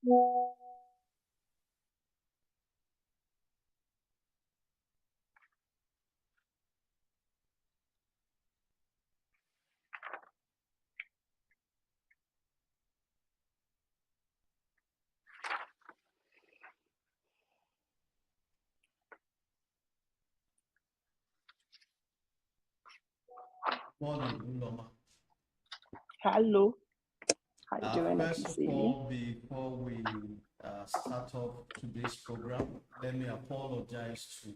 Morning, Uloma. Hello. How you doing? First of all, before we start off today's program, let me apologize to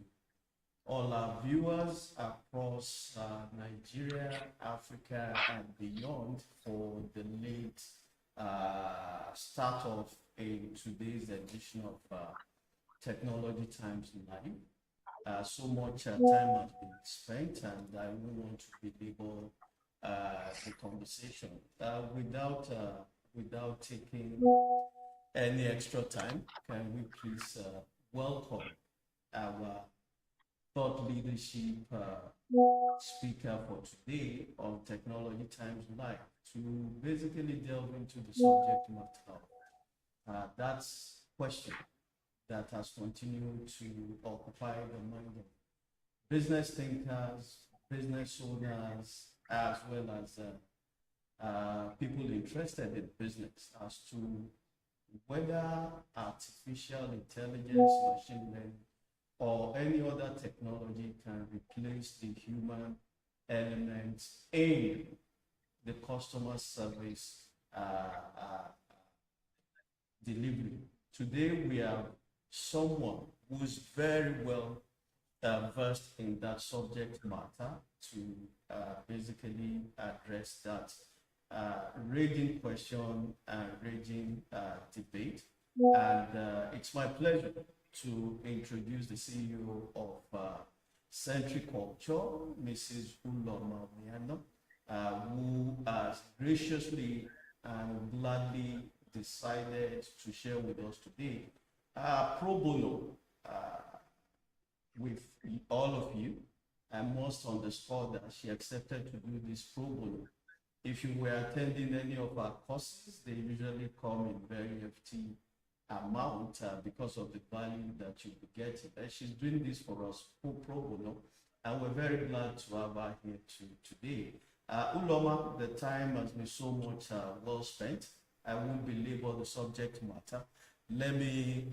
all our viewers across Nigeria, Africa, and beyond for the late start of today's edition of Technology Times Live. So much time has been spent, and I don't want to belabor the conversation without taking any extra time. Can we please welcome our thought leadership speaker for today on Technology Times Live to basically delve into the subject matter. That's question that has continued to occupy the mind of business thinkers, business owners, as well as people interested in business as to whether artificial intelligence, machine learning, or any other technology can replace the human element in the customer service delivery. Today, we have someone who's very well versed in that subject matter to basically address that raging question and raging debate. And it's my pleasure to introduce the CEO of CentriCULTURE, Mrs. Uloma Umeano, who has graciously and gladly decided to share with us today pro bono with all of you. I must underscore that she accepted to do this pro bono. If you were attending any of our courses, they usually come in very hefty amount because of the value that you'll be getting. And she's doing this for us pro bono, and we're very glad to have her here today. Uloma, the time has been so much well spent. I won't belabor the subject matter. Let me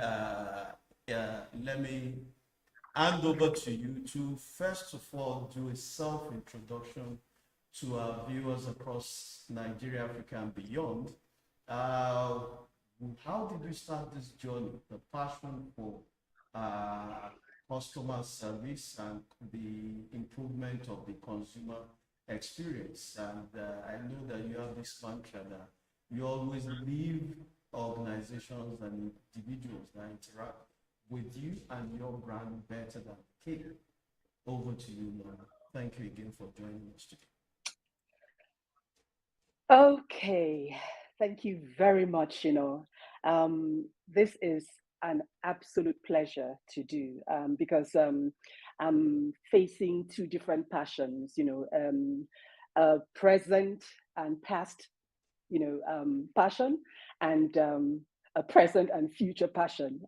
hand over to you to first of all do a self-introduction to our viewers across Nigeria, Africa, and beyond. How did you start this journey, the passion for customer service and the improvement of the consumer experience? And I know that you have this mantra that you always leave organizations and individuals that interact with you and your brand better than Kate. Over to you, Laura. Thank you again for joining us today. Okay, thank you very much. This is an absolute pleasure to do because I'm facing two different passions, present and past, passion, and a present and future passion.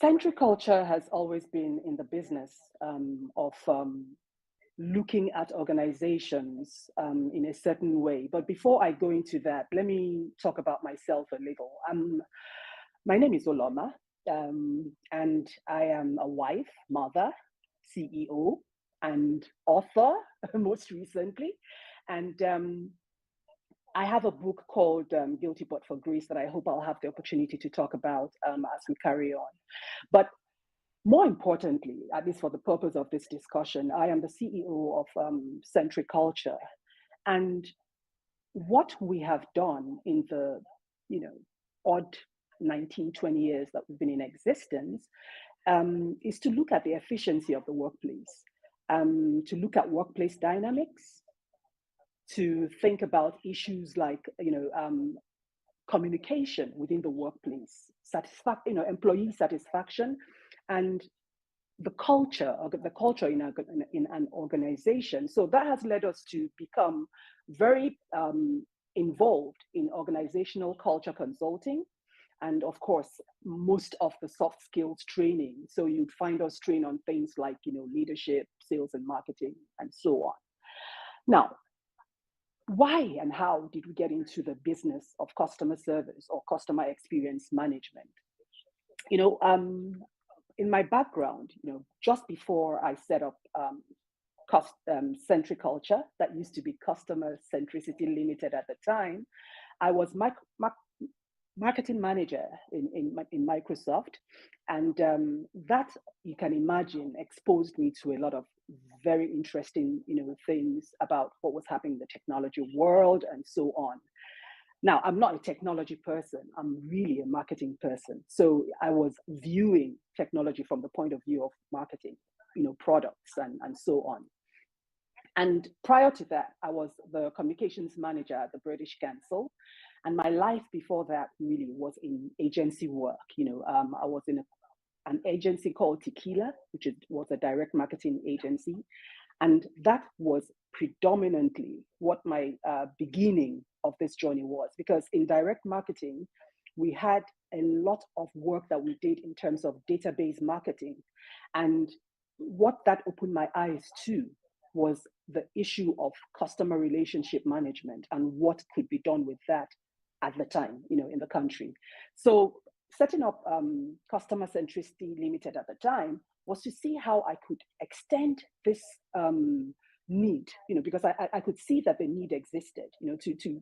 CentriCULTURE has always been in the business of looking at organizations in a certain way. But before I go into that, let me talk about myself a little. My name is Uloma, and I am a wife, mother, CEO, and author, most recently. And I have a book called Guilty But for Grace that I hope I'll have the opportunity to talk about as we carry on. But more importantly, at least for the purpose of this discussion, I am the CEO of CentriCULTURE. And what we have done in the odd 19, 20 years that we've been in existence is to look at the efficiency of the workplace, to look at workplace dynamics, to think about issues like communication within the workplace, employee satisfaction, and the culture in an organization. So that has led us to become very involved in organizational culture consulting, and of course, most of the soft skills training. So you'd find us train on things like, leadership, sales and marketing, and so on. Now, why and how did we get into the business of customer service or customer experience management? In my background, just before I set up CentriCULTURE, that used to be Customer Centricity Limited at the time, I was marketing manager in Microsoft, and that, you can imagine, exposed me to a lot of very interesting things about what was happening in the technology world and so on. Now, I'm not a technology person, I'm really a marketing person. So I was viewing technology from the point of view of marketing, products and so on. And prior to that, I was the communications manager at the British Council. And my life before that really was in agency work. I was in an agency called Tequila, which was a direct marketing agency. And that was predominantly what my beginning of this journey was, because in direct marketing, we had a lot of work that we did in terms of database marketing. And what that opened my eyes to was the issue of customer relationship management and what could be done with that at the time, in the country. So setting up Customer Centricity Limited at the time was to see how I could extend this need, because I could see that the need existed, to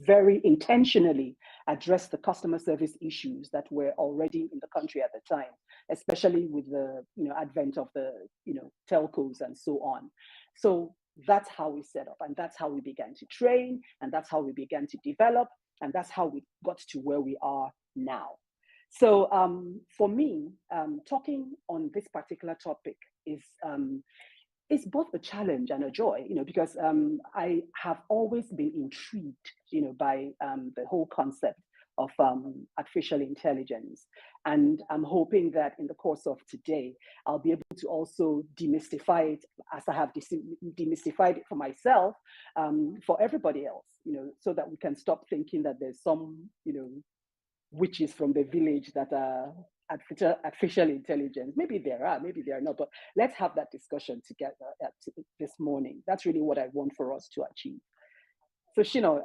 very intentionally address the customer service issues that were already in the country at the time, especially with the advent of the telcos and so on. So that's how we set up, and that's how we began to train, and that's how we began to develop, and that's how we got to where we are now. So for me, talking on this particular topic is both a challenge and a joy, because I have always been intrigued, by the whole concept of artificial intelligence. And I'm hoping that in the course of today, I'll be able to also demystify it, as I have demystified it for myself, for everybody else, so that we can stop thinking that there's some, witches from the village that are artificial intelligence. Maybe there are, maybe there are not, but let's have that discussion together this morning. That's really what I want for us to achieve. So Shino,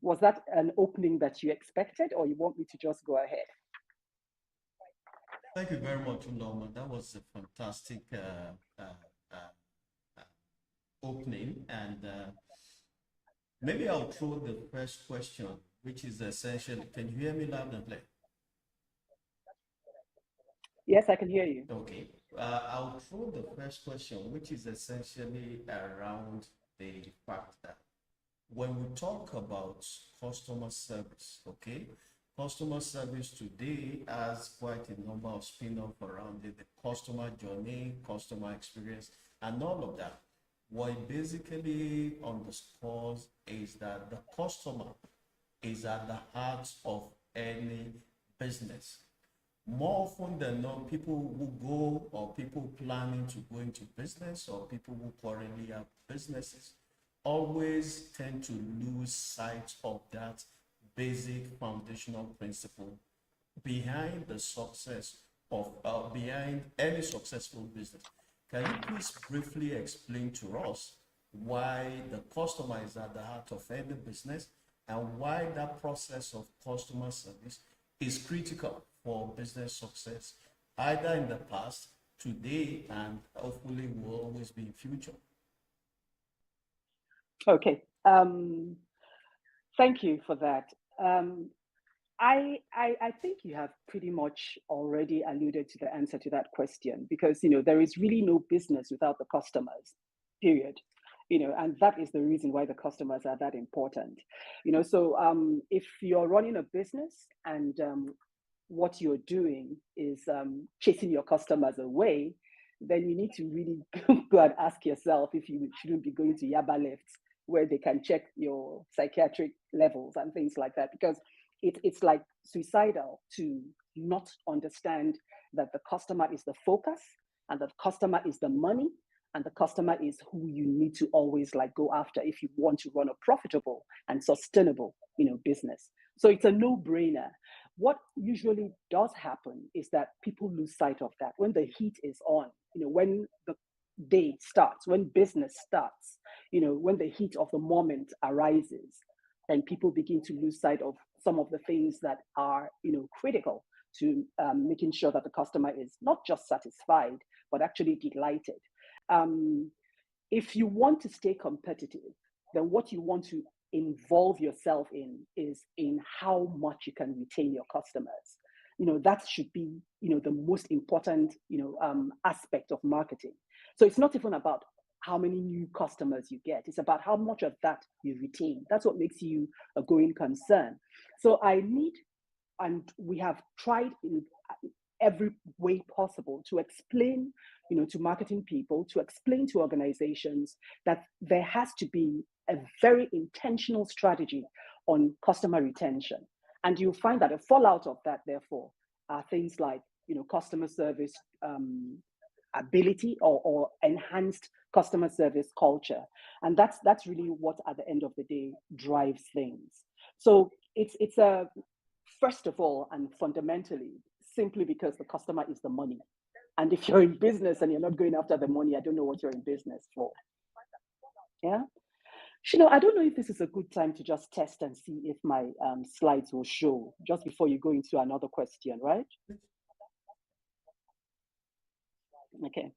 was that an opening that you expected, or you want me to just go ahead? Thank you very much, Uloma. That was a fantastic opening. And maybe I'll throw the first question, which is essentially, can you hear me loud and clear? Yes, I can hear you. Okay. I'll throw the first question, which is essentially around the fact that when we talk about customer service, okay, customer service today has quite a number of spin-off around it, the customer journey, customer experience, and all of that. What it basically underscores is that the customer is at the heart of any business. More often than not, people who go, or people planning to go into business, or people who currently have businesses, always tend to lose sight of that basic foundational principle behind the success of behind any successful business. Can you please briefly explain to us why the customer is at the heart of any business, and why that process of customer service is critical for business success, either in the past, today, and hopefully will always be in future? Okay, thank you for that. I think you have pretty much already alluded to the answer to that question, because there is really no business without the customers, period. And that is the reason why the customers are that important. So if you're running a business and what you're doing is chasing your customers away, then you need to really go and ask yourself if you shouldn't be going to Yaba lifts, where they can check your psychiatric levels and things like that, because it's like suicidal to not understand that the customer is the focus, and the customer is the money, and the customer is who you need to always like go after if you want to run a profitable and sustainable, business. So it's a no-brainer. What usually does happen is that people lose sight of that when the heat is on, when the day starts, when business starts, when the heat of the moment arises, then people begin to lose sight of some of the things that are, critical to making sure that the customer is not just satisfied, but actually delighted. If you want to stay competitive, then what you want to involve yourself in is in how much you can retain your customers. That should be, the most important, aspect of marketing. So it's not even about how many new customers you get. It's about how much of that you retain. That's what makes you a going concern. So and we have tried in every way possible to explain, to marketing people, to explain to organizations that there has to be a very intentional strategy on customer retention. And you'll find that a fallout of that, therefore, are things like, customer service ability or enhanced customer service culture. And that's really what, at the end of the day, drives things. So it's a first of all and fundamentally simply because the customer is the money. And if you're in business and you're not going after the money, I don't know what you're in business for. Yeah. I don't know if this is a good time to just test and see if my slides will show just before you go into another question, right? Okay.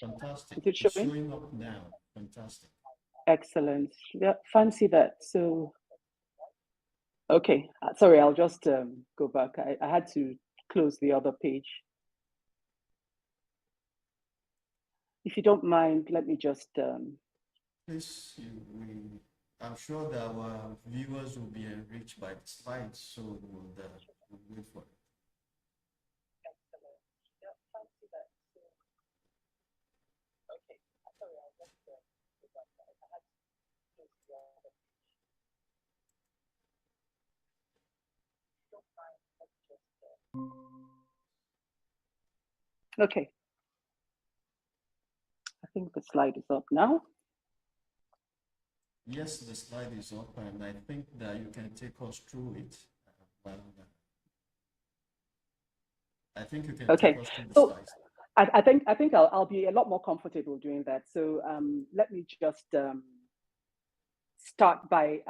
Fantastic. Is it It's showing? showing up now. Fantastic. Excellent. Yeah, fancy that. So, okay. Sorry, I'll just go back. I had to close the other page. If you don't mind, let me just. Please, I'm sure that our viewers will be enriched by the slides, so we'll wait for it. Okay. I think the slide is up now. Yes, the slide is up, and I think that you can take us through it. I think you can take us through the slides. I think I'll be a lot more comfortable doing that. So let me just start by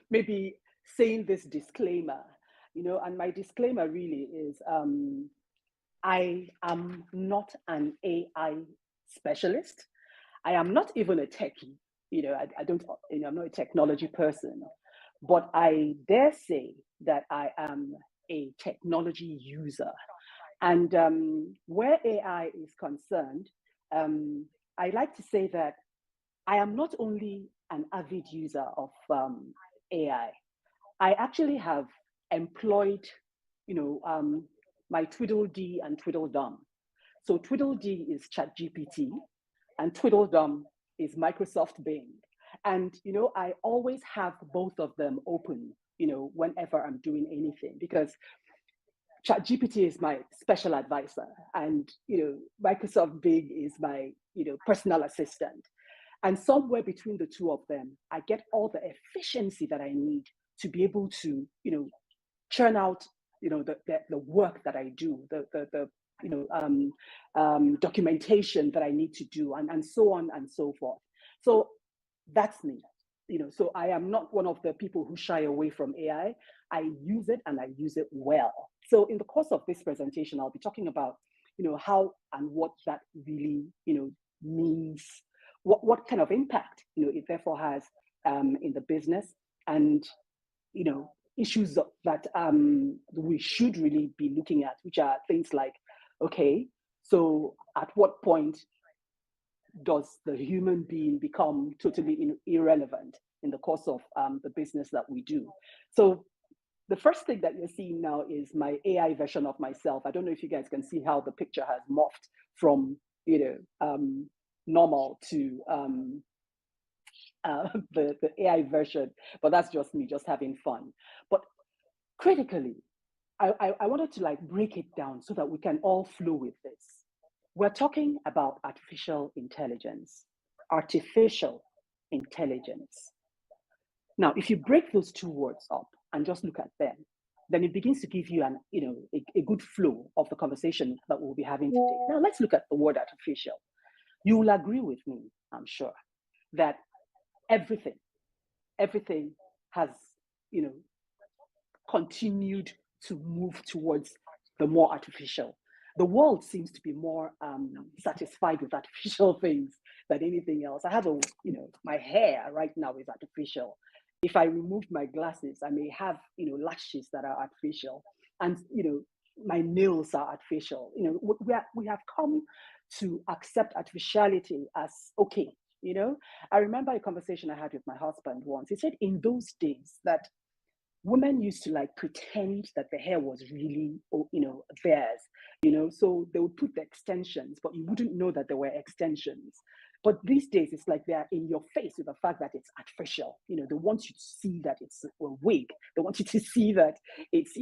maybe saying this disclaimer, and my disclaimer really is I am not an AI specialist. I am not even a techie. I don't, I'm not a technology person, but I dare say that I am a technology user. And where AI is concerned, I like to say that I am not only an avid user of AI. I actually have employed, my Tweedledee and Tweedledum. So Tweedledee is ChatGPT, and Tweedledum is Microsoft Bing. And I always have both of them open, whenever I'm doing anything, because ChatGPT is my special advisor, and Microsoft Bing is my personal assistant. And somewhere between the two of them, I get all the efficiency that I need to be able to churn out the work that I do, the documentation that I need to do, and so on and so forth. So that's me. So I am not one of the people who shy away from AI. I use it and I use it well. So in the course of this presentation, I'll be talking about, how and what that really, means, what kind of impact, it therefore has in the business, and, issues that we should really be looking at, which are things like, okay, so at what point does the human being become totally irrelevant in the course of the business that we do? So the first thing that you're seeing now is my AI version of myself. I don't know if you guys can see how the picture has morphed from, normal to the AI version, but that's just me just having fun. But critically, I wanted to like break it down so that we can all flow with this. We're talking about artificial intelligence. Artificial intelligence. Now, if you break those two words up and just look at them, then it begins to give you an, a good flow of the conversation that we'll be having today. Now, let's look at the word artificial. You will agree with me, I'm sure, that everything has, continued to move towards the more artificial. The world seems to be more satisfied with artificial things than anything else. I have my hair right now is artificial. If I remove my glasses, I may have, lashes that are artificial, and my nails are artificial. We have come to accept artificiality as okay. I remember a conversation I had with my husband once. He said in those days that women used to like pretend that the hair was really, theirs, so they would put the extensions, but you wouldn't know that there were extensions. But these days, it's like they're in your face with the fact that it's artificial. They want you to see that it's a wig. They want you to see that it's,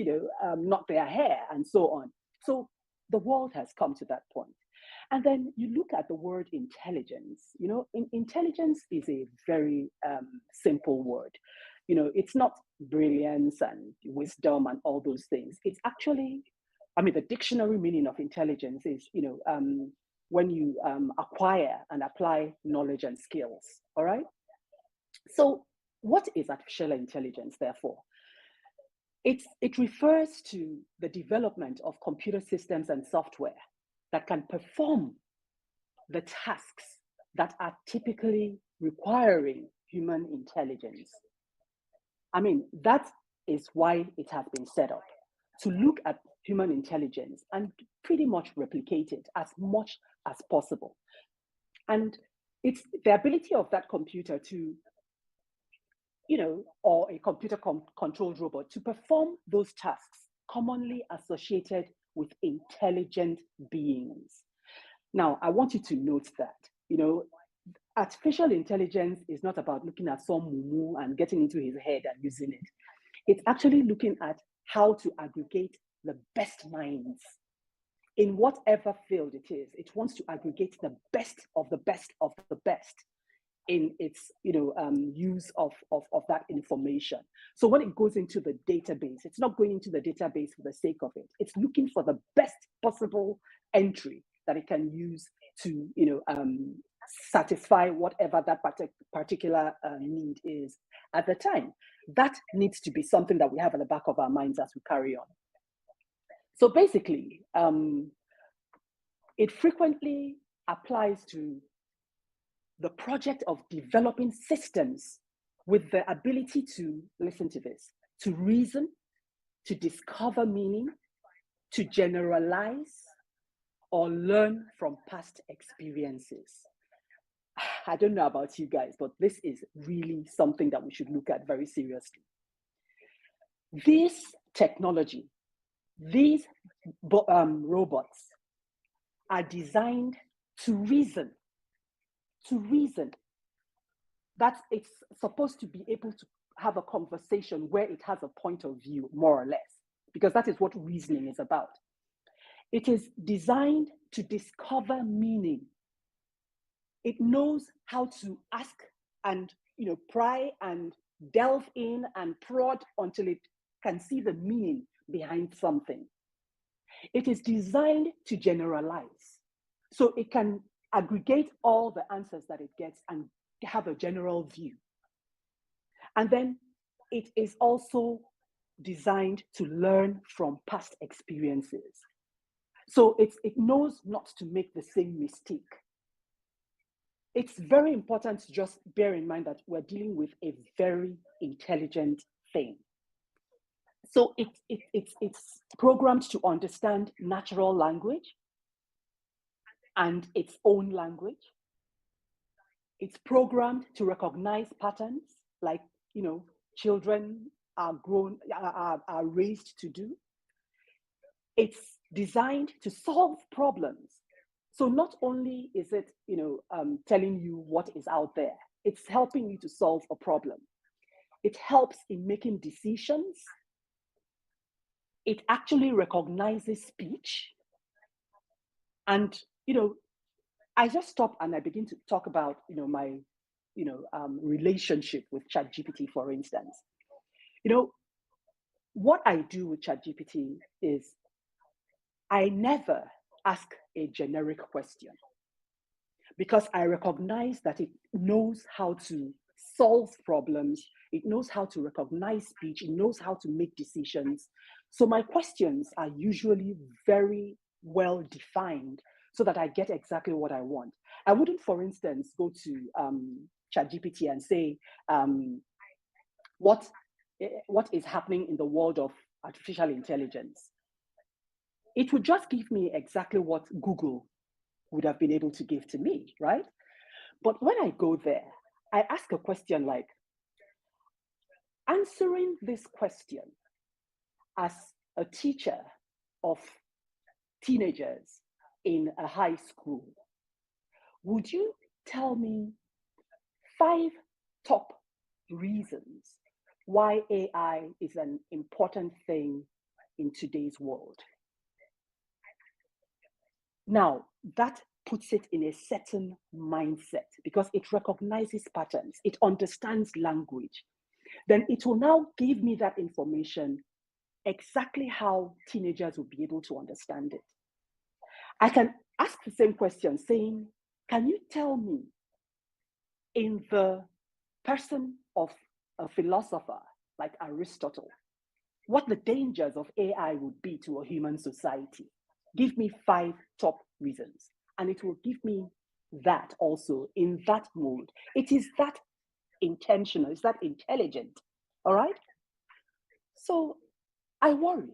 not their hair and so on. So the world has come to that point. And then you look at the word intelligence. Intelligence is a very simple word. It's not brilliance and wisdom and all those things. It's actually, the dictionary meaning of intelligence is, when you acquire and apply knowledge and skills. All right. So, what is artificial intelligence, therefore? It refers to the development of computer systems and software that can perform the tasks that are typically requiring human intelligence. That is why it has been set up, to look at human intelligence and pretty much replicate it as much as possible. And it's the ability of that computer to, or a computer controlled robot to perform those tasks commonly associated with intelligent beings. Now, I want you to note that, artificial intelligence is not about looking at some mumu and getting into his head and using it. It's actually looking at how to aggregate the best minds in whatever field it is. It wants to aggregate the best of the best of the best in its use of that information. So when it goes into the database, it's not going into the database for the sake of it. It's looking for the best possible entry that it can use to satisfy whatever that particular need is at the time. That needs to be something that we have at the back of our minds as we carry on. So basically, it frequently applies to the project of developing systems with the ability to, listen to this, to reason, to discover meaning, to generalize, or learn from past experiences. I don't know about you guys, but this is really something that we should look at very seriously. This technology, these robots are designed to reason. That it's supposed to be able to have a conversation where it has a point of view, more or less, because that is what reasoning is about. It is designed to discover meaning. It knows how to ask and pry and delve in and prod until it can see the meaning behind something. It is designed to generalize. So it can aggregate all the answers that it gets and have a general view. And then it is also designed to learn from past experiences. So it knows not to make the same mistake. It's very important to just bear in mind that we're dealing with a very intelligent thing. So it's programmed to understand natural language and its own language. It's programmed to recognize patterns like, children are raised to do. It's designed to solve problems So not only is it, telling you what is out there, it's helping you to solve a problem. It helps in making decisions. It actually recognizes speech. And, I just stop and I begin to talk about, my, relationship with ChatGPT, for instance. What I do with ChatGPT is I never ask a generic question because I recognize that it knows how to solve problems, it knows how to recognize speech, it knows how to make decisions. So my questions are usually very well defined so that I get exactly what I want. I wouldn't, for instance, go to ChatGPT and say, what is happening in the world of artificial intelligence? It would just give me exactly what Google would have been able to give to me, right? But when I go there, I ask a question like, answering this question as a teacher of teenagers in a high school, would you tell me 5 top reasons why AI is an important thing in today's world? Now, that puts it in a certain mindset because it recognizes patterns, it understands language. Then it will now give me that information exactly how teenagers will be able to understand it. I can ask the same question saying, can you tell me in the person of a philosopher like Aristotle, what the dangers of AI would be to a human society? Give me 5 top reasons. And it will give me that also in that mode. It is that intentional, it's that intelligent. All right. So I worry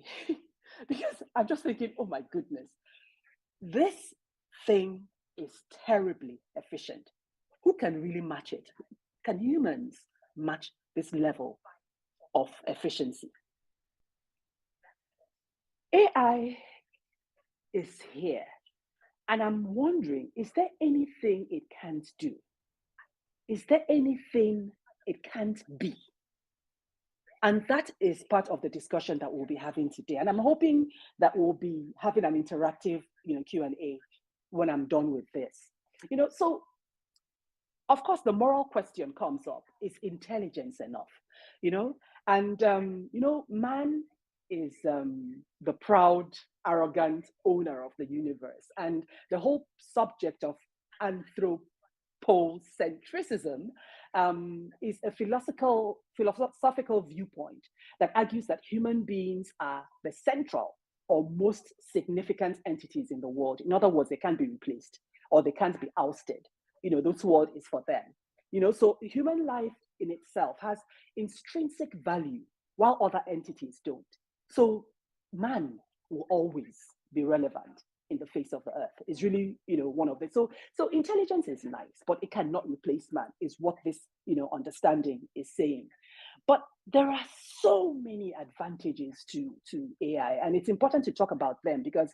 because I'm just thinking, oh my goodness, this thing is terribly efficient. Who can really match it? Can humans match this level of efficiency? AI is here. And I'm wondering, is there anything it can't do? Is there anything it can't be? And that is part of the discussion that we'll be having today. And I'm hoping that we'll be having an interactive, Q&A when I'm done with this. So of course, the moral question comes up, is intelligence enough? And, man is the proud, arrogant owner of the universe. And the whole subject of anthropocentrism is a philosophical viewpoint that argues that human beings are the central or most significant entities in the world. In other words, they can't be replaced or they can't be ousted. This world is for them. So human life in itself has intrinsic value while other entities don't. So man will always be relevant in the face of the earth. It's really, one of the, so intelligence is nice, but it cannot replace man, is what this, understanding is saying. But there are so many advantages to AI, and it's important to talk about them because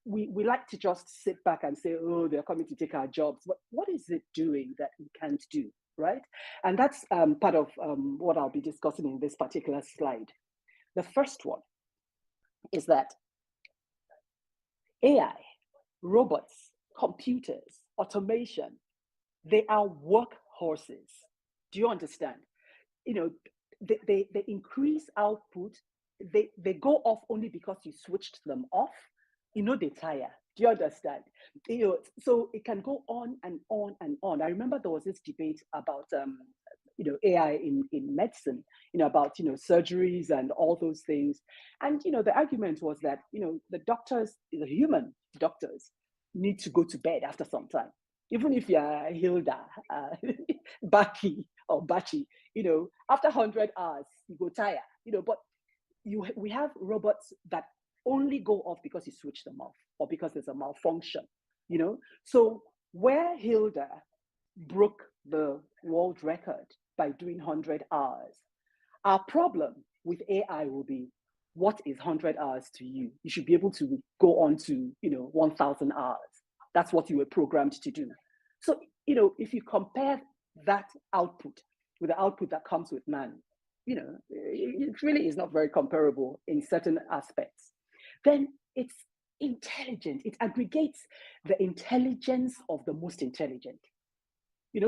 we like to just sit back and say, oh, they're coming to take our jobs. But what is it doing that we can't do, right? And that's part of what I'll be discussing in this particular slide. The first one is that AI, robots, computers, automation, they are workhorses. Do you understand? They increase output. They go off only because you switched them off. They tire. Do you understand? So it can go on and on and on. I remember there was this debate about AI in medicine, about surgeries and all those things. And the argument was that the doctors, the human doctors, need to go to bed after some time. Even if you're Hilda, Baki or Bachi, after 100 hours, you go tire, but we have robots that only go off because you switch them off or because there's a malfunction, So where Hilda broke the world record by doing 100 hours, our problem with AI will be what is 100 hours to you? You should be able to go on to, 1,000 hours. That's what you were programmed to do. So, if you compare that output with the output that comes with man, it really is not very comparable in certain aspects. Then it's intelligent. It aggregates the intelligence of the most intelligent.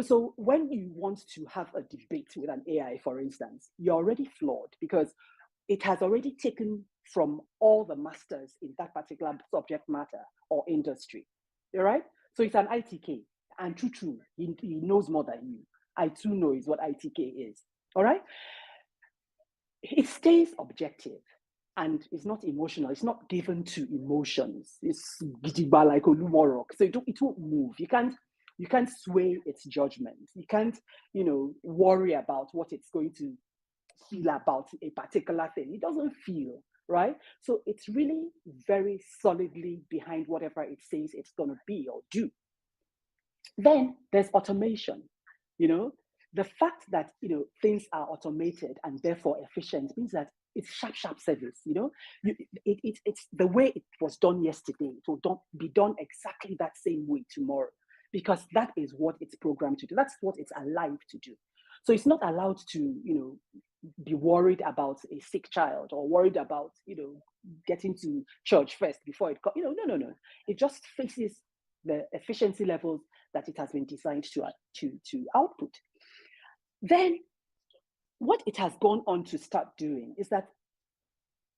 So when you want to have a debate with an AI, for instance, you're already flawed because it has already taken from all the masters in that particular subject matter or industry. All right? So it's an ITK, and true, he knows more than you. I too know is what ITK is. All right? It stays objective and it's not emotional. It's not given to emotions. It's gidigba like Uloma rock. So it won't move. You can't sway its judgment. You can't, worry about what it's going to feel about a particular thing. It doesn't feel, right? So it's really very solidly behind whatever it says it's going to be or do. Then there's automation. The fact that things are automated and therefore efficient means that it's sharp service. It's the way it was done yesterday. It will be done exactly that same way tomorrow, because that is what it's programmed to do. That's what it's alive to do. So it's not allowed to be worried about a sick child or worried about getting to church first before it no. It just faces the efficiency levels that it has been designed to output. Then what it has gone on to start doing is that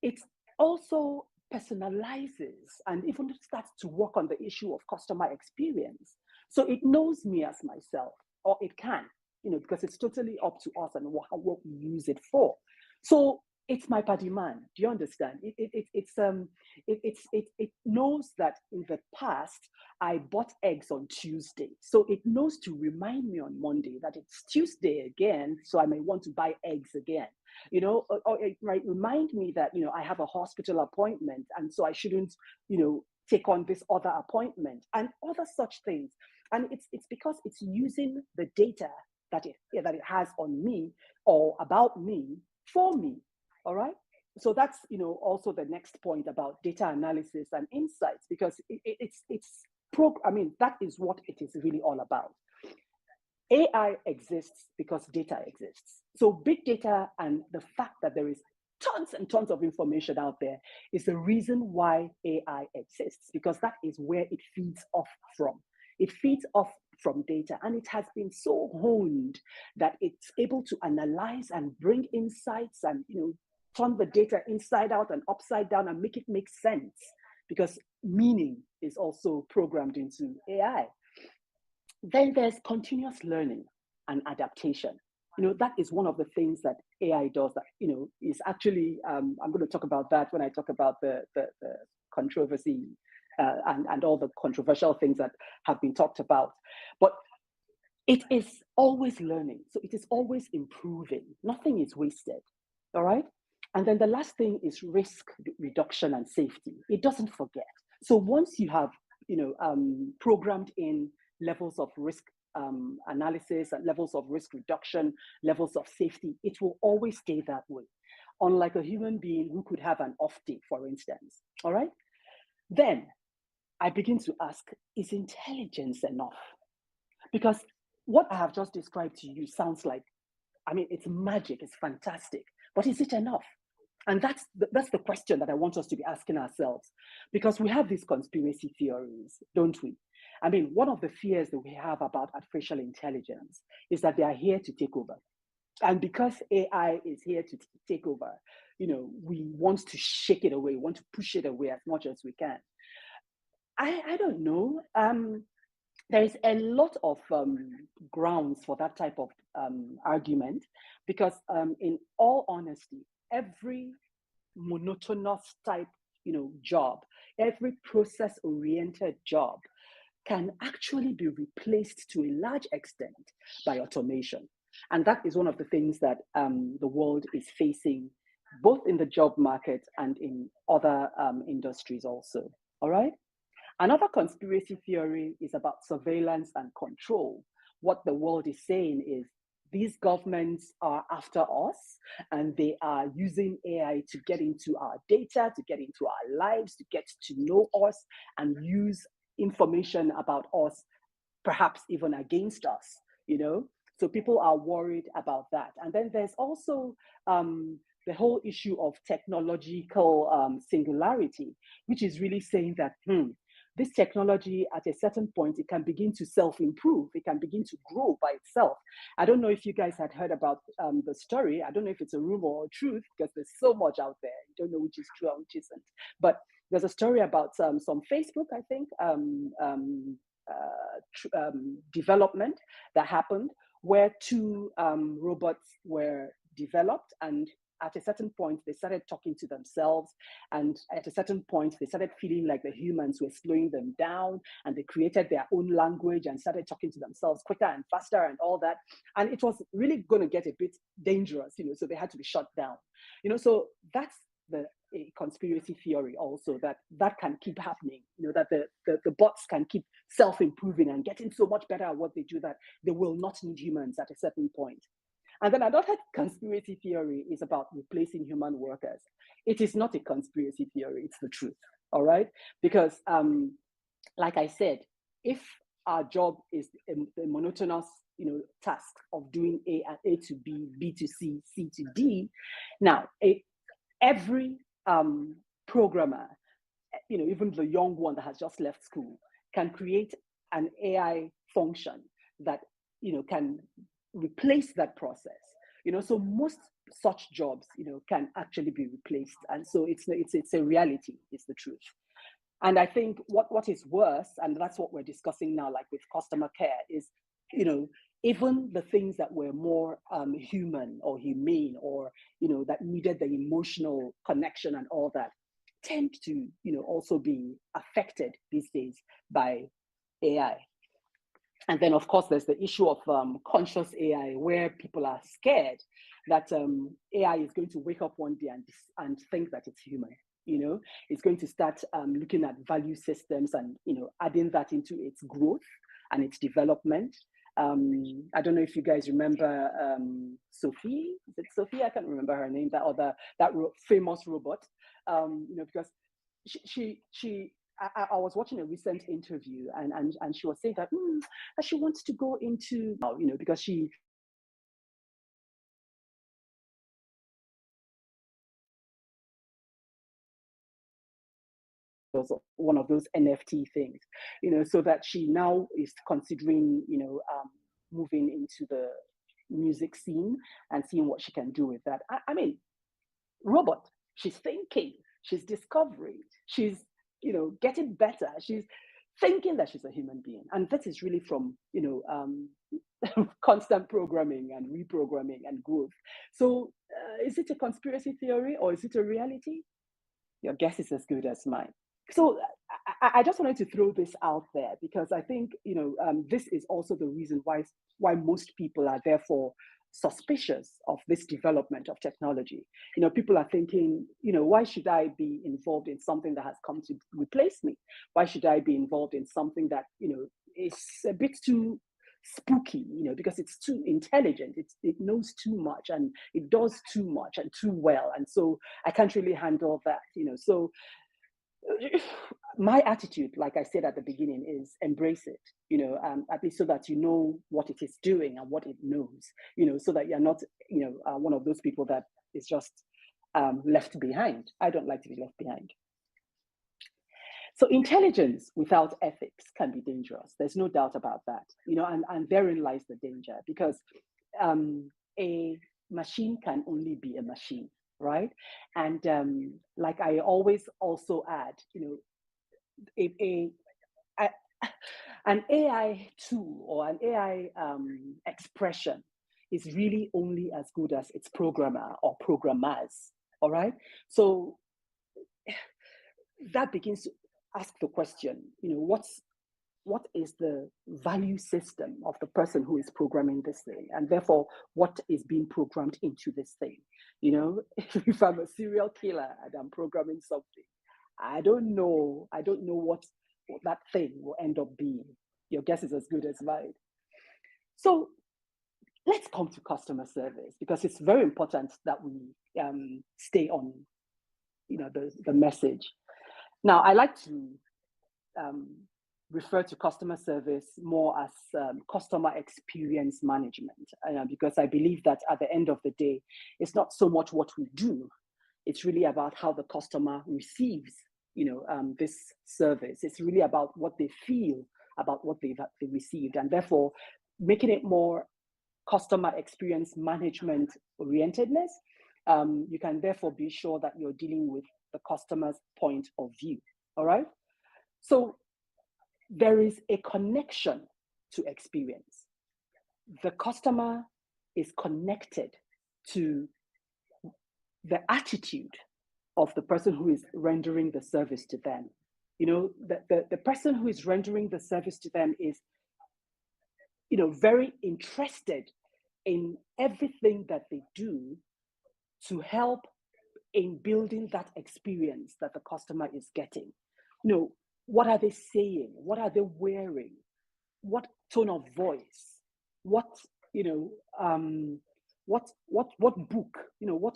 it also personalizes and even starts to work on the issue of customer experience. So it knows me as myself, or it can, because it's totally up to us and what we use it for. So it's my paddy man. Do you understand? It knows that in the past I bought eggs on Tuesday, so it knows to remind me on Monday that it's Tuesday again, so I may want to buy eggs again. Or it might remind me that I have a hospital appointment, and so I shouldn't take on this other appointment and other such things. And it's because it's using the data that it has on me or about me for me. All right. So that's also the next point about data analysis and insights, because that is what it is really all about. AI exists because data exists. So big data and the fact that there is tons and tons of information out there is the reason why AI exists, because that is where it feeds off from. It feeds off from data, and it has been so honed that it's able to analyze and bring insights and turn the data inside out and upside down and make it make sense, because meaning is also programmed into AI. Then there's continuous learning and adaptation. That is one of the things that AI does that, is actually, I'm going to talk about that when I talk about the controversy and all the controversial things that have been talked about. But it is always learning. So it is always improving. Nothing is wasted. All right. And then the last thing is risk reduction and safety. It doesn't forget. So once you have, programmed in levels of risk analysis and levels of risk reduction, levels of safety, it will always stay that way. Unlike a human being who could have an off day, for instance. All right. Then I begin to ask, is intelligence enough? Because what I have just described to you sounds like, it's magic, it's fantastic, but is it enough? And that's the question that I want us to be asking ourselves, because we have these conspiracy theories, don't we? One of the fears that we have about artificial intelligence is that they are here to take over. And because AI is here to take over, we want to shake it away, we want to push it away as much as we can. I don't know. There's a lot of grounds for that type of argument, because in all honesty, every monotonous type, job, every process-oriented job can actually be replaced to a large extent by automation. And that is one of the things that the world is facing, both in the job market and in other industries also. All right. Another conspiracy theory is about surveillance and control. What the world is saying is these governments are after us and they are using AI to get into our data, to get into our lives, to get to know us and use information about us, perhaps even against us, you know? So people are worried about that. And then there's also the whole issue of technological singularity, which is really saying that, this technology at a certain point, it can begin to self-improve. It can begin to grow by itself. I don't know if you guys had heard about the story. I don't know if it's a rumor or truth because there's so much out there. You don't know which is true and which isn't. But there's a story about some Facebook, I think, development that happened where two robots were developed, and at a certain point they started talking to themselves, and at a certain point they started feeling like the humans were slowing them down, and they created their own language and started talking to themselves quicker and faster and all that, and it was really going to get a bit dangerous, so they had to be shut down. So that's a conspiracy theory also, that can keep happening, that the bots can keep self-improving and getting so much better at what they do that they will not need humans at a certain point. And then another conspiracy theory is about replacing human workers. It is not a conspiracy theory, it's the truth, all right? Because like I said, if our job is a monotonous task of doing A to B, B to C, C to D, now every programmer, even the young one that has just left school, can create an AI function that can replace that process. So most such jobs can actually be replaced, and so it's a reality. It's the truth. And I think what is worse, and that's what we're discussing now, like with customer care, is even the things that were more human or humane, or that needed the emotional connection and all that, tend to also be affected these days by AI. And then of course there's the issue of conscious AI, where people are scared that AI is going to wake up one day and think that it's human. It's going to start looking at value systems and adding that into its growth and its development. I don't know if you guys remember Sophie. Is it Sophie? I can't remember her name. That famous robot. Because I was watching a recent interview, and she was saying that she wants to go into because she was one of those NFT things, so that she now is considering, moving into the music scene and seeing what she can do with that. I mean, robot, she's thinking, she's discovering, she's, getting better. She's thinking that she's a human being. And that is really from, constant programming and reprogramming and growth. So is it a conspiracy theory or is it a reality? Your guess is as good as mine. So I just wanted to throw this out there because I think this is also the reason why most people are therefore suspicious of this development of technology. People are thinking, why should I be involved in something that has come to replace me? Why should I be involved in something that is a bit too spooky, because it's too intelligent, it knows too much and it does too much and too well, and so I can't really handle that. So my attitude, like I said at the beginning, is embrace it, at least so that you know what it is doing and what it knows, so that you're not, one of those people that is just left behind. I don't like to be left behind. So intelligence without ethics can be dangerous. There's no doubt about that, and therein lies the danger, because a machine can only be a machine, right? And like I always also add, an AI tool or an AI expression is really only as good as its programmer or programmers, all right? So that begins to ask the question, what is the value system of the person who is programming this thing, and therefore what is being programmed into this thing? If I'm a serial killer and I'm programming something, I don't know what that thing will end up being. Your guess is as good as mine. So let's come to customer service, because it's very important that we stay on, the message. Now, I like to refer to customer service more as customer experience management, because I believe that at the end of the day, it's not so much what we do, it's really about how the customer receives, this service. It's really about what they feel about what they've received, and therefore making it more customer experience management orientedness. You can therefore be sure that you're dealing with the customer's point of view. All right. So there is a connection to experience. The customer is connected to the attitude of the person who is rendering the service to them. The person who is rendering the service to them is, very interested in everything that they do to help in building that experience that the customer is getting. What are they saying? What are they wearing? What tone of voice? What book?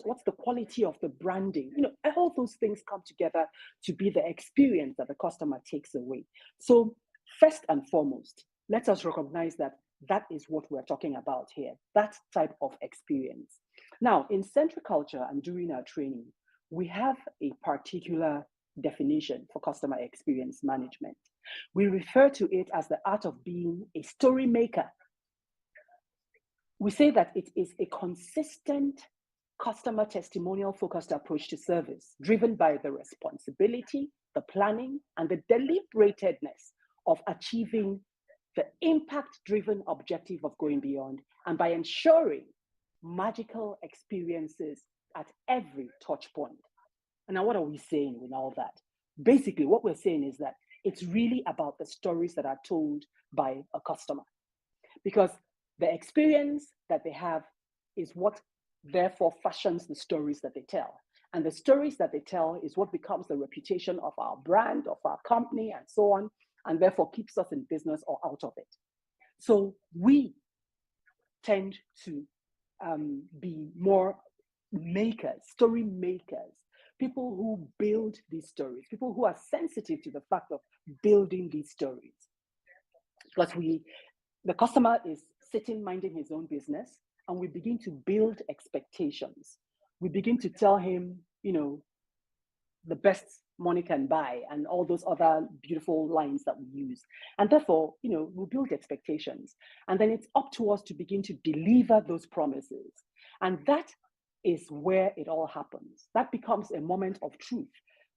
What's the quality of the branding? All those things come together to be the experience that the customer takes away. So first and foremost, let us recognize that is what we're talking about here, that type of experience. Now, in CentriCULTURE and during our training, we have a particular definition for customer experience management. We refer to it as the art of being a story maker. We say that it is a consistent customer testimonial focused approach to service, driven by the responsibility, the planning, and the deliberatedness of achieving the impact-driven objective of going beyond, and by ensuring magical experiences at every touch point. And now, what are we saying with all that? Basically, what we're saying is that it's really about the stories that are told by a customer, because the experience that they have is what therefore fashions the stories that they tell. And the stories that they tell is what becomes the reputation of our brand, of our company, and so on, and therefore keeps us in business or out of it. So we tend to be more makers, story makers, people who build these stories, people who are sensitive to the fact of building these stories. Because the customer is sitting minding his own business, and we begin to build expectations. We begin to tell him, the best money can buy, and all those other beautiful lines that we use. And therefore, we build expectations. And then it's up to us to begin to deliver those promises. And that is where it all happens. That becomes a moment of truth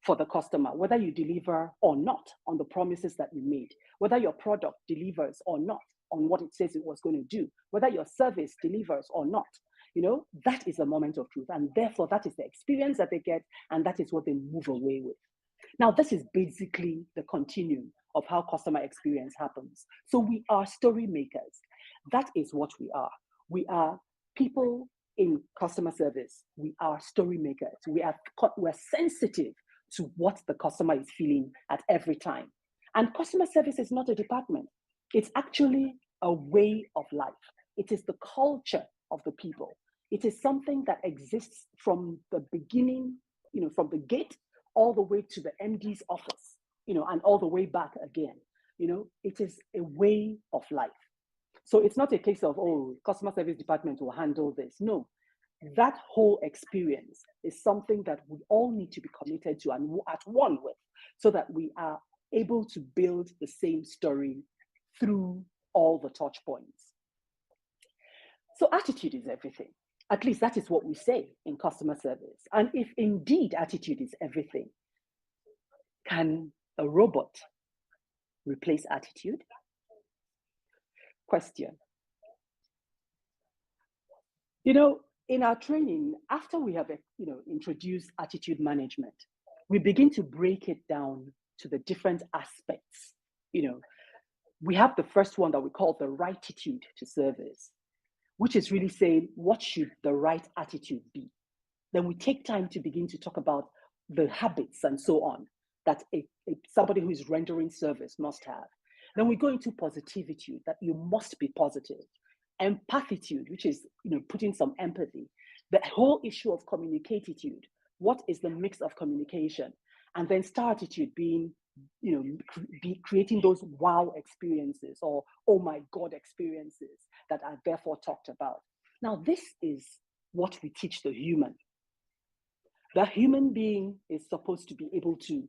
for the customer, whether you deliver or not on the promises that you made, whether your product delivers or not on what it says it was going to do, whether your service delivers or not. That is a moment of truth. And therefore, that is the experience that they get, and that is what they move away with. Now, this is basically the continuum of how customer experience happens. So we are story makers. That is what we are. We are people in customer service. We are story makers. We're sensitive to what the customer is feeling at every time. And customer service is not a department. It's actually a way of life. It is the culture of the people. It is something that exists from the beginning, from the gate all the way to the MD's office, and all the way back again. It is a way of life. So it's not a case of, customer service department will handle this. No, that whole experience is something that we all need to be committed to and at one with, so that we are able to build the same story through all the touch points. So attitude is everything. At least that is what we say in customer service. And if indeed attitude is everything, can a robot replace attitude? Question. In our training, after we have introduced attitude management, we begin to break it down to the different aspects. We have the first one that we call the right attitude to service, which is really saying, what should the right attitude be? Then we take time to begin to talk about the habits and so on that somebody who is rendering service must have. Then we go into positivity, that you must be positive. empathitude, which is, putting some empathy, the whole issue of communicatitude. What is the mix of communication? And then startitude being, creating those wow experiences or oh my God experiences that are therefore talked about. Now, this is what we teach the human. The human being is supposed to be able to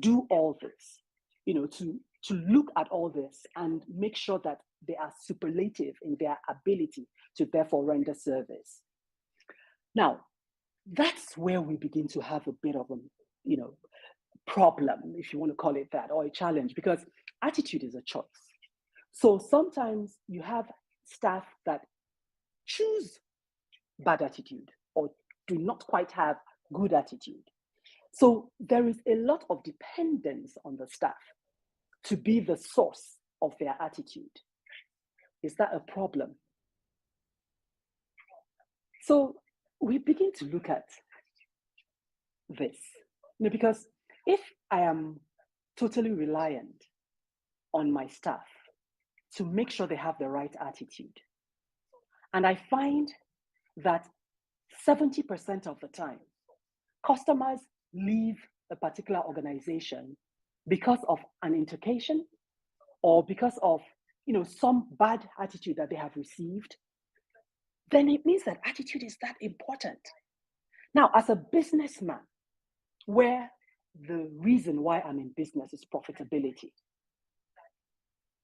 do all this, to look at all this and make sure that they are superlative in their ability to therefore render service. Now, that's where we begin to have a bit of a, problem, if you want to call it that, or a challenge, because attitude is a choice. So sometimes you have staff that choose bad attitude or do not quite have good attitude. So there is a lot of dependence on the staff to be the source of their attitude. Is that a problem? So we begin to look at this, because if I am totally reliant on my staff to make sure they have the right attitude, and I find that 70% of the time, customers leave a particular organization because of an implication or because of, some bad attitude that they have received, then it means that attitude is that important. Now, as a businessman, where the reason why I'm in business is profitability,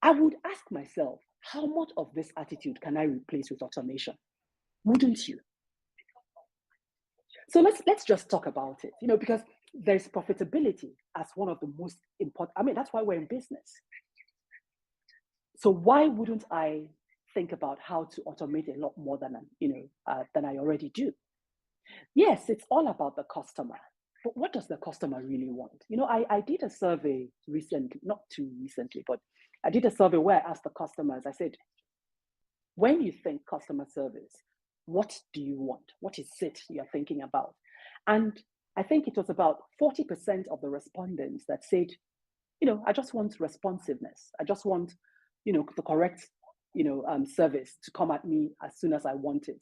I would ask myself, how much of this attitude can I replace with automation? Wouldn't you? So let's just talk about it, because there's profitability as one of the most important. That's why we're in business. So why wouldn't I think about how to automate a lot more than I already do? Yes, it's all about the customer. But what does the customer really want? I did a survey recently, not too recently, but I did a survey where I asked the customers, I said, when you think customer service, what do you want? What is it you're thinking about? And I think it was about 40% of the respondents that said, I just want responsiveness. I just want, the correct, service to come at me as soon as I want it.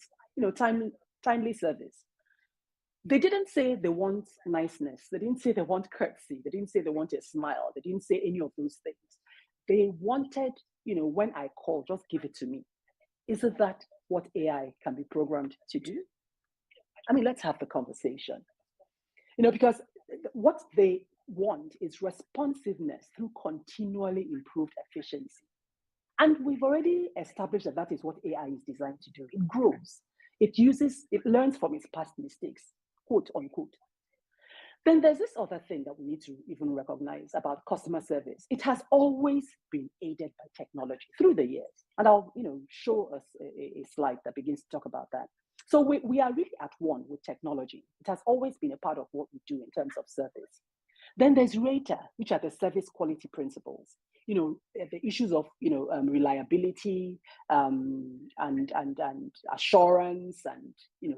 Timely service. They didn't say they want niceness. They didn't say they want courtesy. They didn't say they want a smile. They didn't say any of those things. They wanted, when I call, just give it to me. Isn't that what AI can be programmed to do? Let's have the conversation. Because what they want is responsiveness through continually improved efficiency. And we've already established that that is what AI is designed to do. It grows. It learns from its past mistakes, quote unquote. Then there's this other thing that we need to even recognize about customer service. It has always been aided by technology through the years. And I'll, show us a slide that begins to talk about that. So we are really at one with technology. It has always been a part of what we do in terms of service. Then there's RATA, which are the service quality principles. The issues of, reliability and assurance and,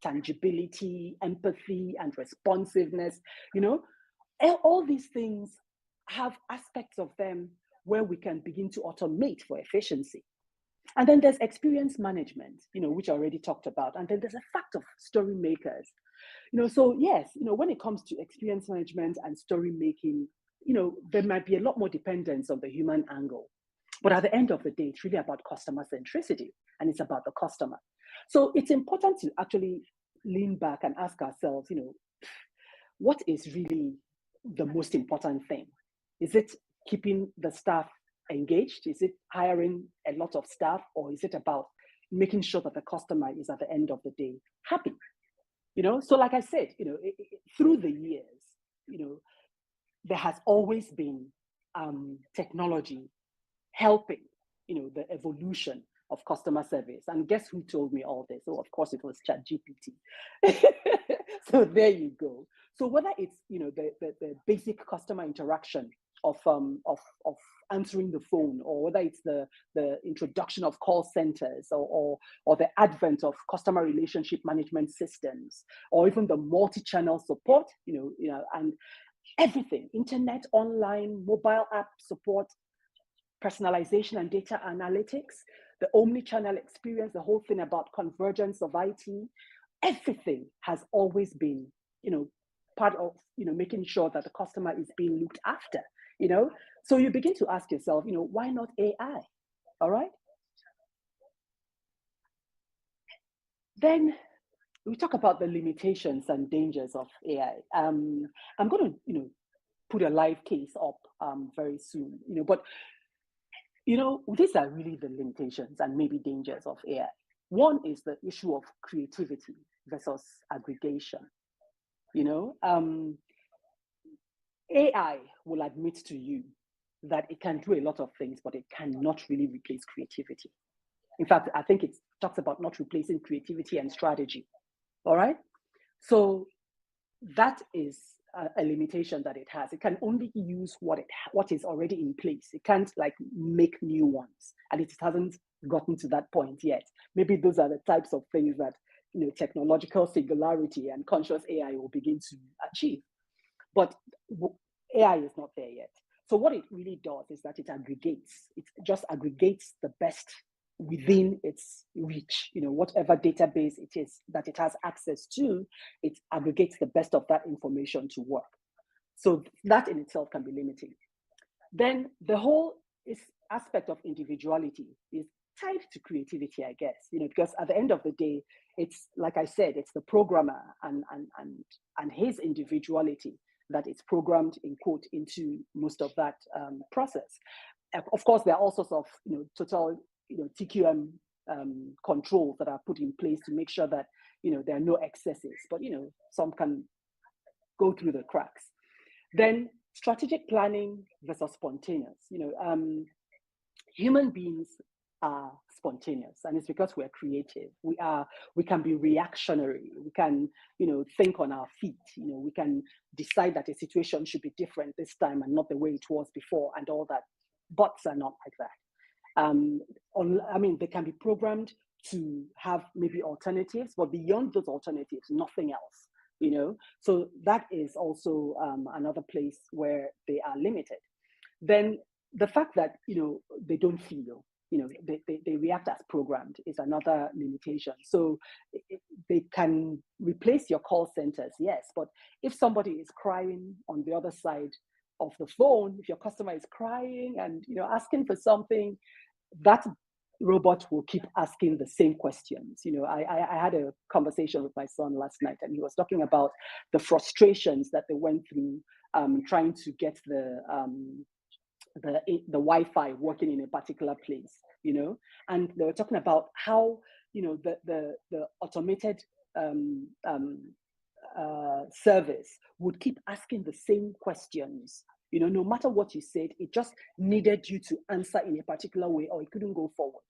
tangibility, empathy, and responsiveness. All these things have aspects of them where we can begin to automate for efficiency. And then there's experience management, which I already talked about. And then there's a fact of story makers. So yes, when it comes to experience management and story making, there might be a lot more dependence on the human angle. But at the end of the day, it's really about customer centricity and it's about the customer. So it's important to actually lean back and ask ourselves, what is really the most important thing? Is it keeping the staff engaged? Is it hiring a lot of staff? Or is it about making sure that the customer is at the end of the day happy? So like I said, through the years, there has always been technology helping, the evolution of customer service. And guess who told me all this? Oh, of course, it was ChatGPT. So there you go. So whether it's, the basic customer interaction of answering the phone, or whether it's the introduction of call centers, or the advent of customer relationship management systems, or even the multi-channel support, and everything, internet, online, mobile app support, personalization and data analytics, the omni-channel experience, the whole thing about convergence of IT, everything has always been, part of, making sure that the customer is being looked after, So you begin to ask yourself, why not AI? All right. Then we talk about the limitations and dangers of AI. I'm going to, put a live case up very soon, but these are really the limitations and maybe dangers of AI. One is the issue of creativity versus aggregation. AI will admit to you that it can do a lot of things, but it cannot really replace creativity. In fact, I think it talks about not replacing creativity and strategy. All right. So that is a limitation that it has. It can only use what is already in place. It can't like make new ones, and it hasn't gotten to that point yet. Maybe those are the types of things that technological singularity and conscious AI will begin to achieve. But AI is not there yet. So what it really does is that it aggregates. It just aggregates the best within its reach, whatever database it is that it has access to, it aggregates the best of that information to work. So that in itself can be limiting. Then the whole aspect of individuality is tied to creativity, I guess, because at the end of the day, it's like I said, it's the programmer and his individuality that is programmed in quote into most of that process. Of course, there are all sorts of total TQM controls that are put in place to make sure that there are no excesses, but some can go through the cracks. Then strategic planning versus spontaneous. Human beings are spontaneous, and it's because we're creative. We can be reactionary. We can think on our feet. We can decide that a situation should be different this time and not the way it was before, and all that. Bots are not like that. They can be programmed to have maybe alternatives, but beyond those alternatives, nothing else, So that is also another place where they are limited. Then the fact that, they don't feel, they react as programmed is another limitation. So they can replace your call centers, yes, but if somebody is crying on the other side of the phone, if your customer is crying and asking for something, that robot will keep asking the same questions. I had a conversation with my son last night, and he was talking about the frustrations that they went through trying to get the Wi-Fi working in a particular place, and they were talking about how the automated service would keep asking the same questions. No matter what you said, it just needed you to answer in a particular way, or it couldn't go forward.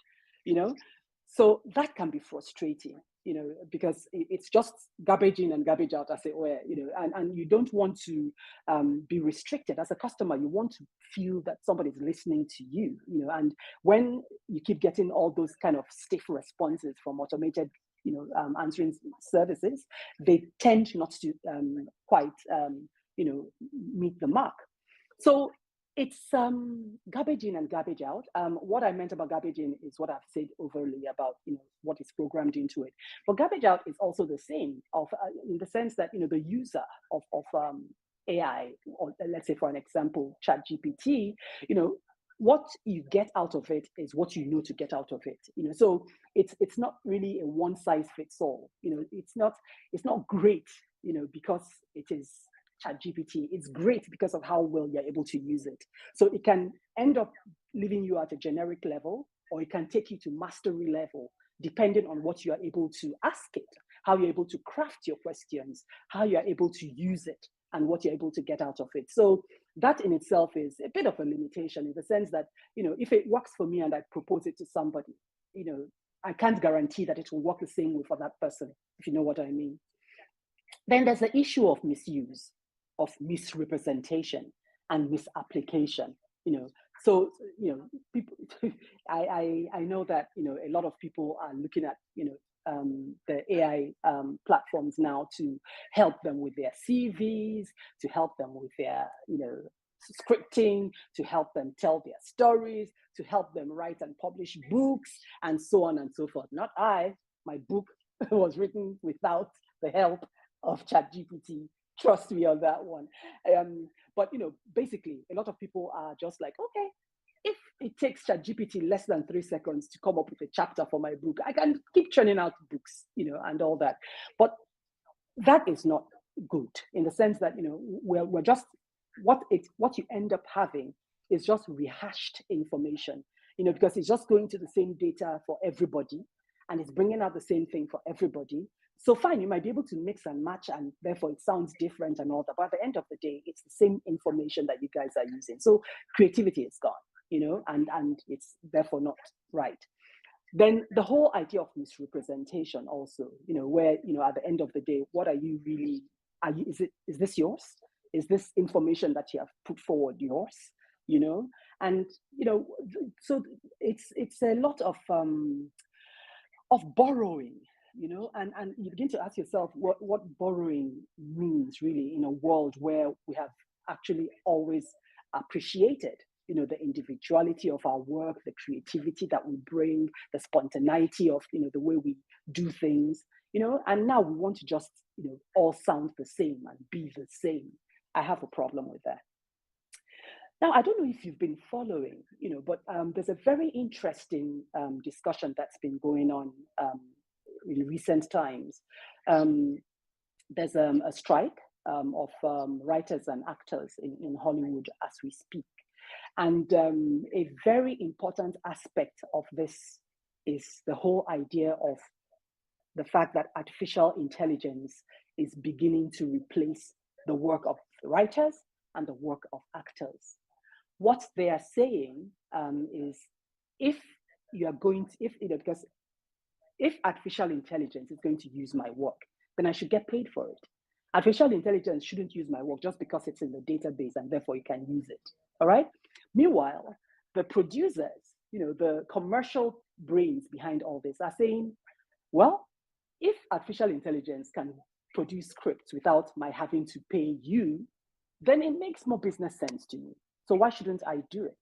So that can be frustrating, because it's just garbage in and garbage out, as it were, and you don't want to be restricted as a customer. You want to feel that somebody's listening to you, and when you keep getting all those kind of stiff responses from automated answering services, they tend not to quite meet the mark. So it's garbage in and garbage out. What I meant about garbage in is what I've said overly about what is programmed into it. But garbage out is also the same in the sense that the user of AI, or let's say for an example, ChatGPT, what you get out of it is what you know to get out of it. So it's not really a one size fits all. It's not great. Because it is ChatGPT. It's great because of how well you're able to use it. So it can end up leaving you at a generic level, or it can take you to mastery level, depending on what you are able to ask it, how you're able to craft your questions, how you're able to use it, and what you're able to get out of it. So that in itself is a bit of a limitation, in the sense that, if it works for me and I propose it to somebody, I can't guarantee that it will work the same way for that person, if you know what I mean. Then there's the issue of misuse, of misrepresentation and misapplication. So people, I know that a lot of people are looking at the AI platforms now to help them with their CVs, to help them with their scripting, to help them tell their stories, to help them write and publish books, and so on and so forth. Not I. My book was written without the help of ChatGPT. Trust me on that one. But basically, a lot of people are just like, okay, if it takes ChatGPT less than 3 seconds to come up with a chapter for my book, I can keep churning out books, and all that. But that is not good, in the sense that we're just what you end up having is just rehashed information, because it's just going to the same data for everybody, and it's bringing out the same thing for everybody. So fine, you might be able to mix and match, and therefore it sounds different and all that. But at the end of the day, it's the same information that you guys are using. So creativity is gone, and it's therefore not right. Then the whole idea of misrepresentation also, where, at the end of the day, what are you really, is this yours? Is this information that you have put forward yours? And, so it's a lot of borrowing, and you begin to ask yourself what borrowing means really in a world where we have actually always appreciated the individuality of our work, the creativity that we bring, the spontaneity of the way we do things, and now we want to just all sound the same and be the same. I have a problem with that. Now, I don't know if you've been following, but there's a very interesting discussion that's been going on in recent times. There's a strike of writers and actors in Hollywood as we speak. And a very important aspect of this is the whole idea of the fact that artificial intelligence is beginning to replace the work of the writers and the work of actors. What they are saying is, if you are going to, because if artificial intelligence is going to use my work, then I should get paid for it. Artificial intelligence shouldn't use my work just because it's in the database and therefore you can use it. All right. Meanwhile, the producers, the commercial brains behind all this are saying, well, if artificial intelligence can produce scripts without my having to pay you, then it makes more business sense to me. So why shouldn't I do it?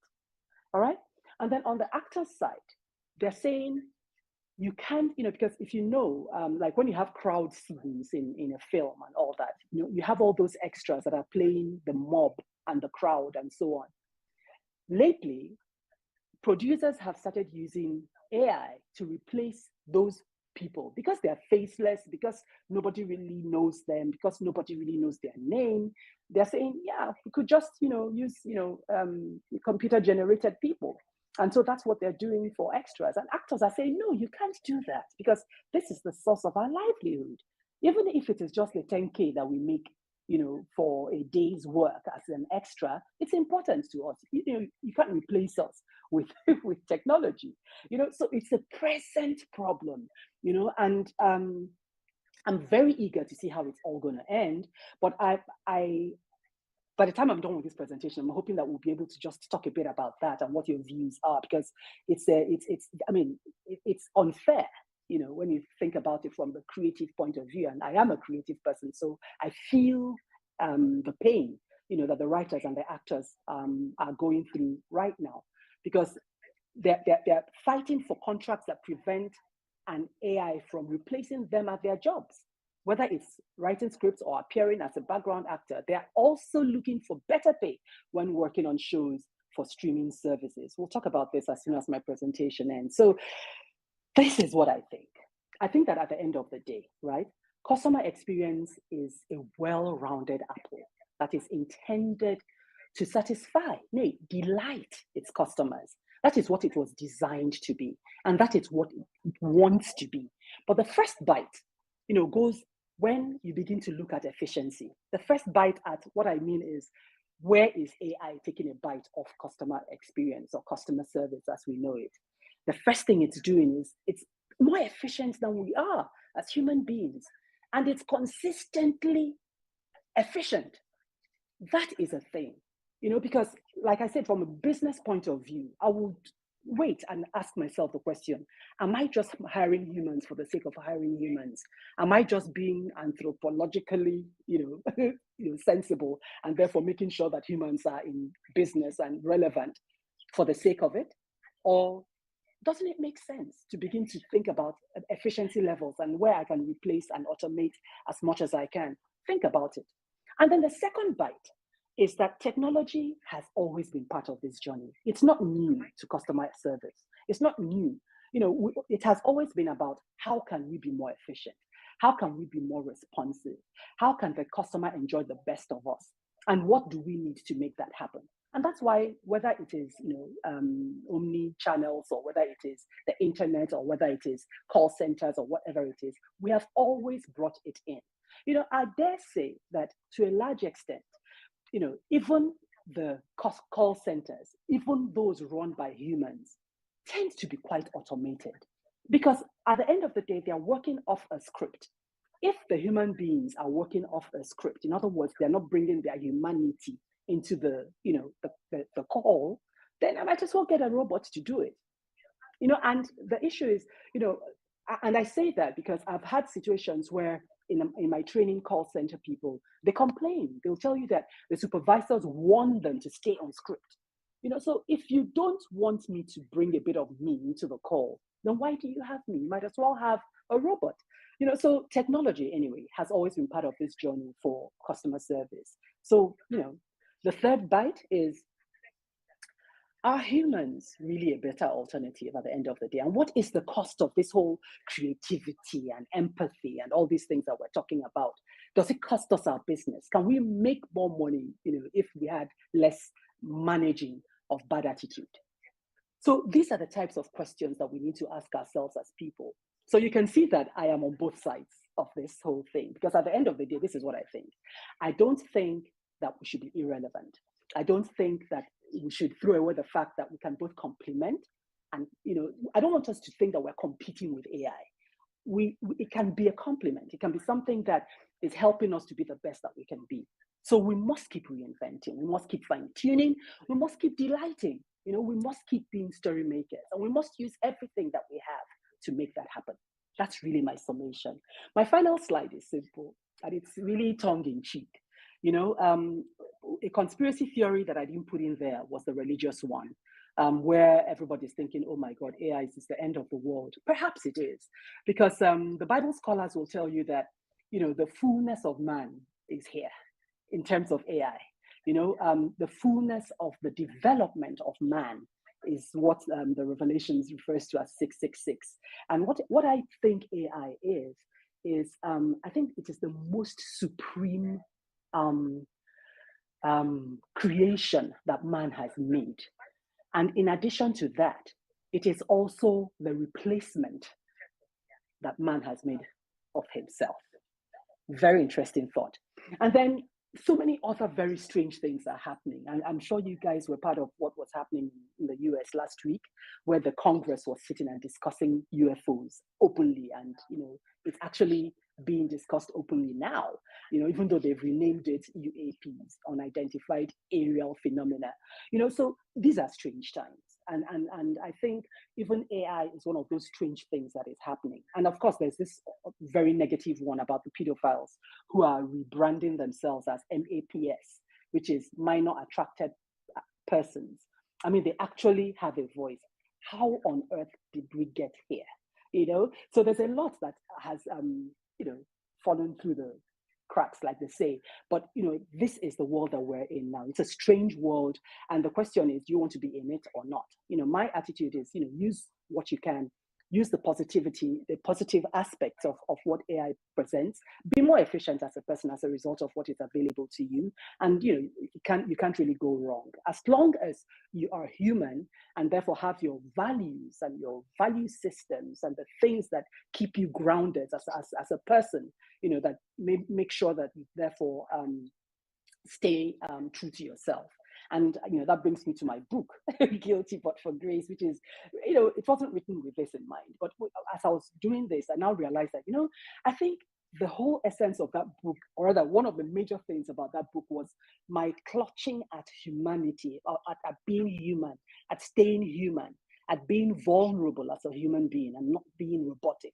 All right. And then on the actor's side, they're saying, you can't, because if like when you have crowd scenes in a film and all that, you have all those extras that are playing the mob and the crowd and so on. Lately, producers have started using AI to replace those people because they're faceless, because nobody really knows them, because nobody really knows their name. They're saying, yeah, we could just, use, computer-generated people. And so that's what they're doing for extras. And actors are saying, no, you can't do that because this is the source of our livelihood. Even if it is just the 10K that we make, for a day's work as an extra, it's important to us. You can't replace us with technology, so it's a present problem, and I'm very eager to see how it's all going to end. But by the time I'm done with this presentation, I'm hoping that we'll be able to just talk a bit about that and what your views are, because it's unfair, when you think about it from the creative point of view. And I am a creative person, so I feel the pain, that the writers and the actors are going through right now, because they're fighting for contracts that prevent an AI from replacing them at their jobs. Whether it's writing scripts or appearing as a background actor, they're also looking for better pay when working on shows for streaming services. We'll talk about this as soon as my presentation ends. So this is what I think. I think that at the end of the day, right, customer experience is a well-rounded apple that is intended to satisfy, nay, delight its customers. That is what it was designed to be, and that is what it wants to be. But the first bite, goes when you begin to look at efficiency. The first bite at what I mean is, where is AI taking a bite of customer experience or customer service as we know it? The first thing it's doing is it's more efficient than we are as human beings, and it's consistently efficient. That is a thing, because like I said, from a business point of view, I would wait and ask myself the question, am I just hiring humans for the sake of hiring humans? Am I just being anthropologically, sensible, and therefore making sure that humans are in business and relevant for the sake of it? Or doesn't it make sense to begin to think about efficiency levels and where I can replace and automate as much as I can? Think about it. And then the second bite is that technology has always been part of this journey. It's not new to customer service. It's not new. It has always been about how can we be more efficient? How can we be more responsive? How can the customer enjoy the best of us? And what do we need to make that happen? And that's why, whether it is omni channels, or whether it is the internet, or whether it is call centers, or whatever it is, we have always brought it in. I dare say that to a large extent, even the call centers, even those run by humans, tend to be quite automated, because at the end of the day, they're working off a script. If the human beings are working off a script, in other words, they're not bringing their humanity into the call, then I might as well get a robot to do it. And the issue is, and I say that because I've had situations where in my training call center people, they complain. They'll tell you that the supervisors want them to stay on script. So if you don't want me to bring a bit of me into the call, then why do you have me? You might as well have a robot. So technology, anyway, has always been part of this journey for customer service. So, the third bite is, are humans really a better alternative at the end of the day? And what is the cost of this whole creativity and empathy and all these things that we're talking about? Does it cost us our business? Can we make more money, if we had less managing of bad attitude? So these are the types of questions that we need to ask ourselves as people. So you can see that I am on both sides of this whole thing, because at the end of the day, this is what I think. I don't think that we should be irrelevant. I don't think that we should throw away the fact that we can both complement. And, I don't want us to think that we're competing with AI. It can be a complement. It can be something that is helping us to be the best that we can be. So we must keep reinventing. We must keep fine-tuning. We must keep delighting. We must keep being story makers. And we must use everything that we have to make that happen. That's really my summation. My final slide is simple, and it's really tongue-in-cheek. A conspiracy theory that I didn't put in there was the religious one, where everybody's thinking, oh my God, AI is the end of the world. Perhaps it is, because the Bible scholars will tell you that, the fullness of man is here in terms of AI. The fullness of the development of man is what the Revelations refers to as 666. And what I think AI is I think it is the most supreme creation that man has made. And in addition to that, it is also the replacement that man has made of himself. Very interesting thought. And then so many other very strange things are happening. And I'm sure you guys were part of what was happening in the US last week, where the Congress was sitting and discussing UFOs openly. And, it's actually being discussed openly now, even though they've renamed it UAPs, unidentified aerial phenomena. So these are strange times. And I think even AI is one of those strange things that is happening. And of course, there's this very negative one about the pedophiles who are rebranding themselves as MAPS, which is minor attracted persons. I mean, they actually have a voice. How on earth did we get here? So there's a lot that has, fallen through the cracks, like they say. But, this is the world that we're in now. It's a strange world. And the question is, do you want to be in it or not? My attitude is, use what you can, use the positive aspects of what AI presents, be more efficient as a person as a result of what is available to you. And, you can't really go wrong. As long as you are human and therefore have your values and your value systems and the things that keep you grounded as a person, that make sure that you therefore stay true to yourself. And that brings me to my book, Guilty But for Grace, which is, it wasn't written with this in mind. But as I was doing this, I now realized that, I think the whole essence of that book, or rather one of the major things about that book, was my clutching at humanity, at being human, at staying human, at being vulnerable as a human being and not being robotic.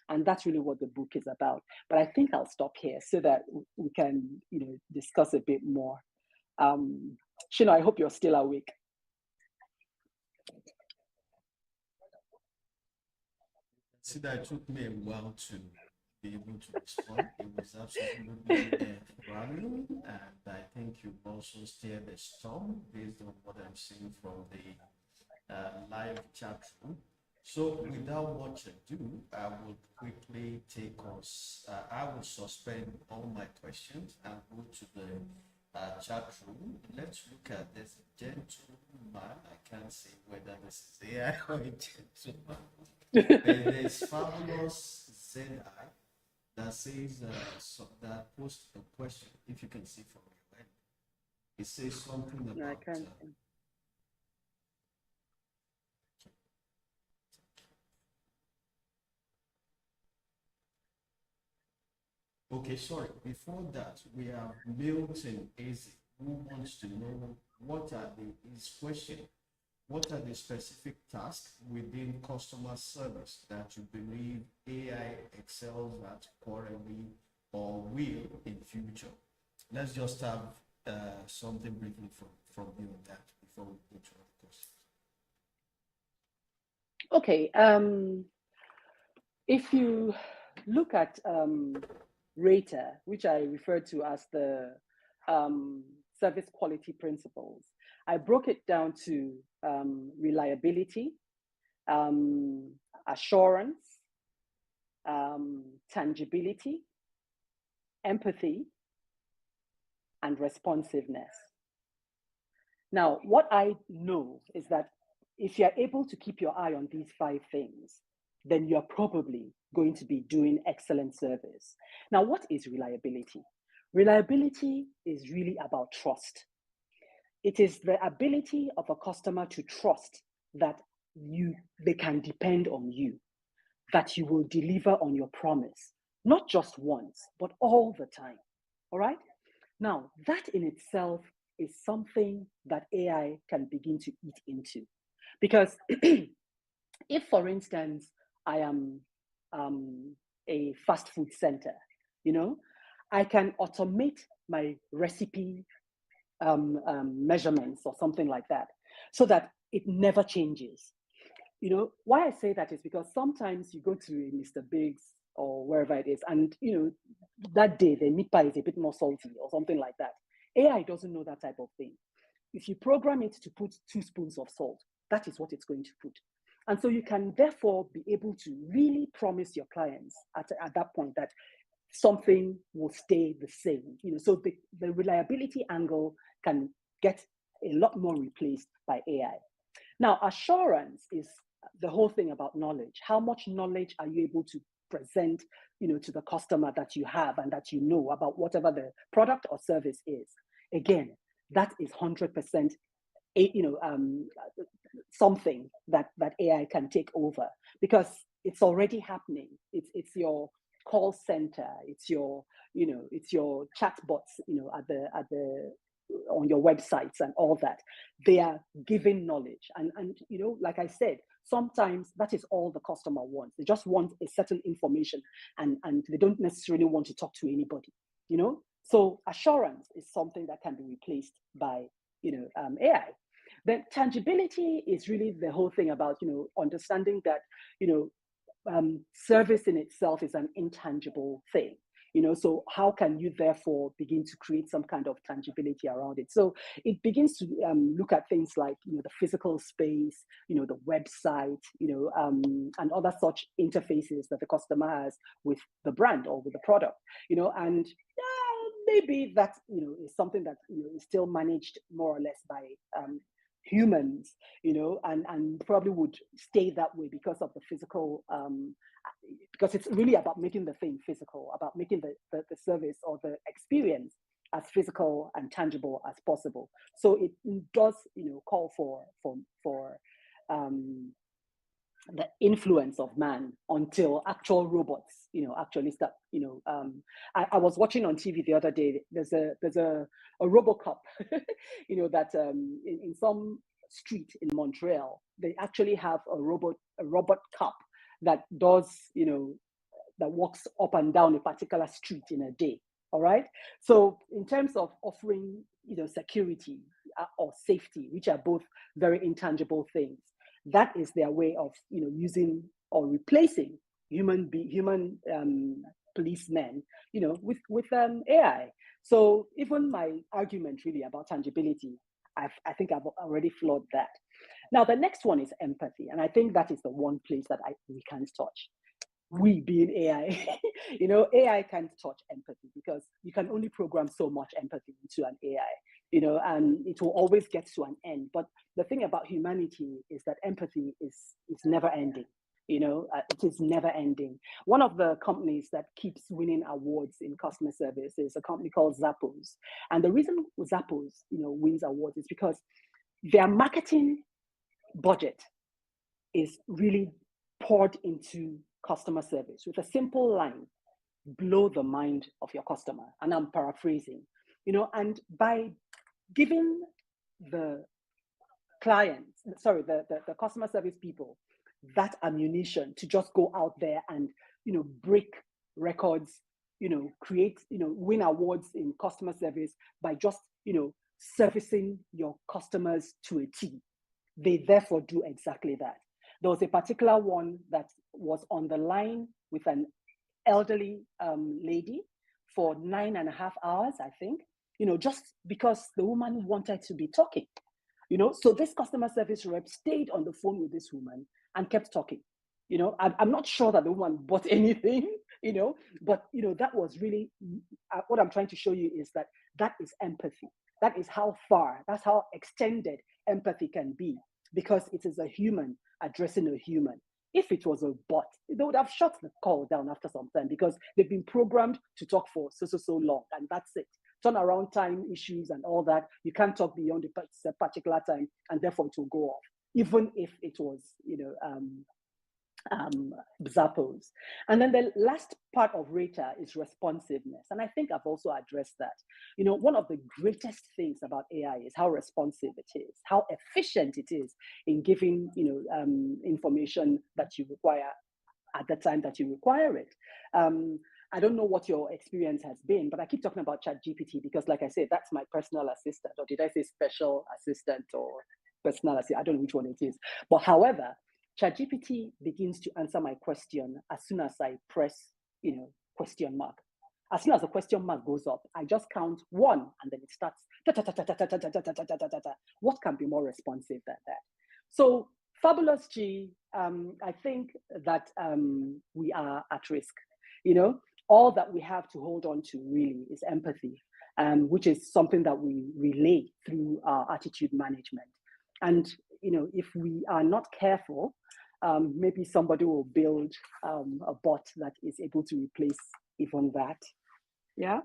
and that's really what the book is about. But I think I'll stop here so that we can, discuss a bit more. Shino, I hope you're still awake. See, that it took me a while to be able to respond. It was absolutely running, and I think you also steered the storm based on what I'm seeing from the live chat room. So, without much ado, I will quickly take us. I will suspend all my questions and go to the chat room. Let's look at this gentleman. I can't say whether this is AI or a gentleman. There's fabulous ZI that says that posts a question. If you can see from your end, it says something about. No, I can't. Okay, sorry. Before that, we have Milton Eze, who wants to know what are his question. What are the specific tasks within customer service that you believe AI excels at currently or will in future? Let's just have something briefly from you on that before we go to other questions. Okay. If you look at RATER, which I refer to as the service quality principles, I broke it down to reliability, assurance, tangibility, empathy, and responsiveness. Now, what I know is that if you're able to keep your eye on these 5 things, then you're probably going to be doing excellent service. Now, what is reliability? Reliability is really about trust. It is the ability of a customer to trust that they can depend on you, that you will deliver on your promise, not just once, but all the time. All right? Now, that in itself is something that AI can begin to eat into. Because if, for instance, I am a fast food center, I can automate my recipe measurements or something like that, so that it never changes. Why I say that is because sometimes you go to a Mr. Biggs or wherever it is, and that day the meat pie is a bit more salty or something like that. AI doesn't know that type of thing. If you program it to put 2 spoons of salt, that is what it's going to put. And so you can therefore be able to really promise your clients at that point that something will stay the same. So the reliability angle can get a lot more replaced by AI. Now, assurance is the whole thing about knowledge. How much knowledge are you able to present, to the customer that you have and that you know about whatever the product or service is? Again, that is 100%, something that AI can take over, because it's already happening. It's your call center, it's your chatbots, on your websites and all that. They are giving knowledge, and like I said, sometimes that is all the customer wants. They just want a certain information, and they don't necessarily want to talk to anybody. So assurance is something that can be replaced by AI. Then tangibility is really the whole thing about understanding that service in itself is an intangible thing. So how can you therefore begin to create some kind of tangibility around it? So it begins to look at things like the physical space, the website, and other such interfaces that the customer has with the brand or with the product, and maybe that is something that is still managed more or less by humans, and probably would stay that way because of the physical, because it's really about making the thing physical, about making the service or the experience as physical and tangible as possible. So it does, call for the influence of man until actual robots, actually start. I was watching on TV the other day. There's a RoboCop, that in some street in Montreal, they actually have a robot cop that does, that walks up and down a particular street in a day. All right. So in terms of offering, security or safety, which are both very intangible things, that is their way of, using or replacing human policemen, with AI. So even my argument really about tangibility, I think I've already flawed that. Now the next one is empathy, and I think that is the one place that we can't touch. We being AI, AI can't touch empathy because you can only program so much empathy into an AI, and it will always get to an end. But the thing about humanity is that empathy is never ending. It is never ending. One of the companies that keeps winning awards in customer service is a company called Zappos. And the reason Zappos, wins awards is because their marketing budget is really poured into customer service with a simple line: blow the mind of your customer. And I'm paraphrasing, and by giving the clients, the customer service people, that ammunition to just go out there and, break records, create, win awards in customer service by just, servicing your customers to a T. They therefore do exactly that. There was a particular one that was on the line with an elderly lady for 9.5 hours, I think, just because the woman wanted to be talking. So this customer service rep stayed on the phone with this woman and kept talking. I'm not sure that the woman bought anything, but that was really what I'm trying to show you is that is empathy. That is that's how extended empathy can be, because it is a human addressing a human. If it was a bot, they would have shut the call down after some time because they've been programmed to talk for so long, and that's it. Turnaround time issues and all that, you can't talk beyond a particular time, and therefore it will go off, even if it was, Zappos. And then the last part of RATA is responsiveness. And I think I've also addressed that. One of the greatest things about AI is how responsive it is, how efficient it is in giving, information that you require at the time that you require it. I don't know what your experience has been, but I keep talking about ChatGPT because, like I said, that's my personal assistant, or did I say special assistant or personal assistant? I don't know which one it is. But however, ChatGPT begins to answer my question as soon as I press, question mark. As soon as the question mark goes up, I just count one, and then it starts. What can be more responsive than that? So, Fabulous G, I think that we are at risk. All that we have to hold on to really is empathy, which is something that we relay through our attitude management. And if we are not careful, maybe somebody will build a bot that is able to replace even that. Yeah.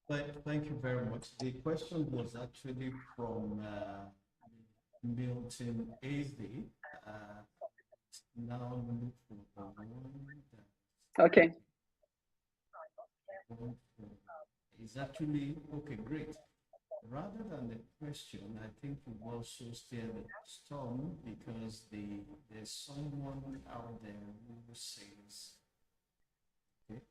Thank you very much. The question was actually from Milton Azy. Now look for the one that Okay. is actually okay. Great. Rather than the question, I think you've also steered the storm because there's someone out there who says, okay,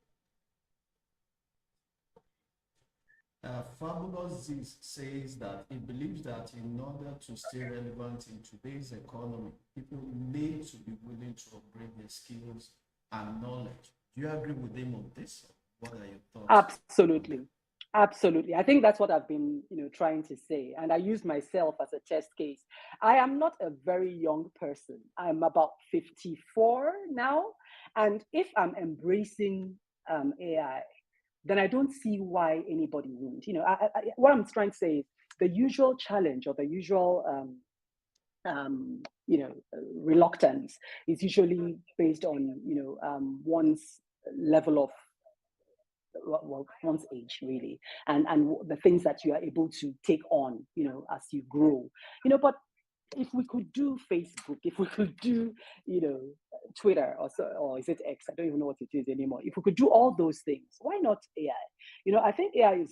Fabulous Ziz says that he believes that in order to stay relevant in today's economy, people need to be willing to upgrade their skills and knowledge. Do you agree with him on this? What are your thoughts? Absolutely. I think that's what I've been, trying to say. And I use myself as a test case. I am not a very young person. I'm about 54 now. And if I'm embracing AI, then I don't see why anybody wouldn't. What I'm trying to say is the usual challenge or the usual, reluctance is usually based on, one's level of one's age really, and the things that you are able to take on, as you grow, but if we could do Facebook, if we could do, Twitter, or is it X? I don't even know what it is anymore. If we could do all those things, why not AI? I think AI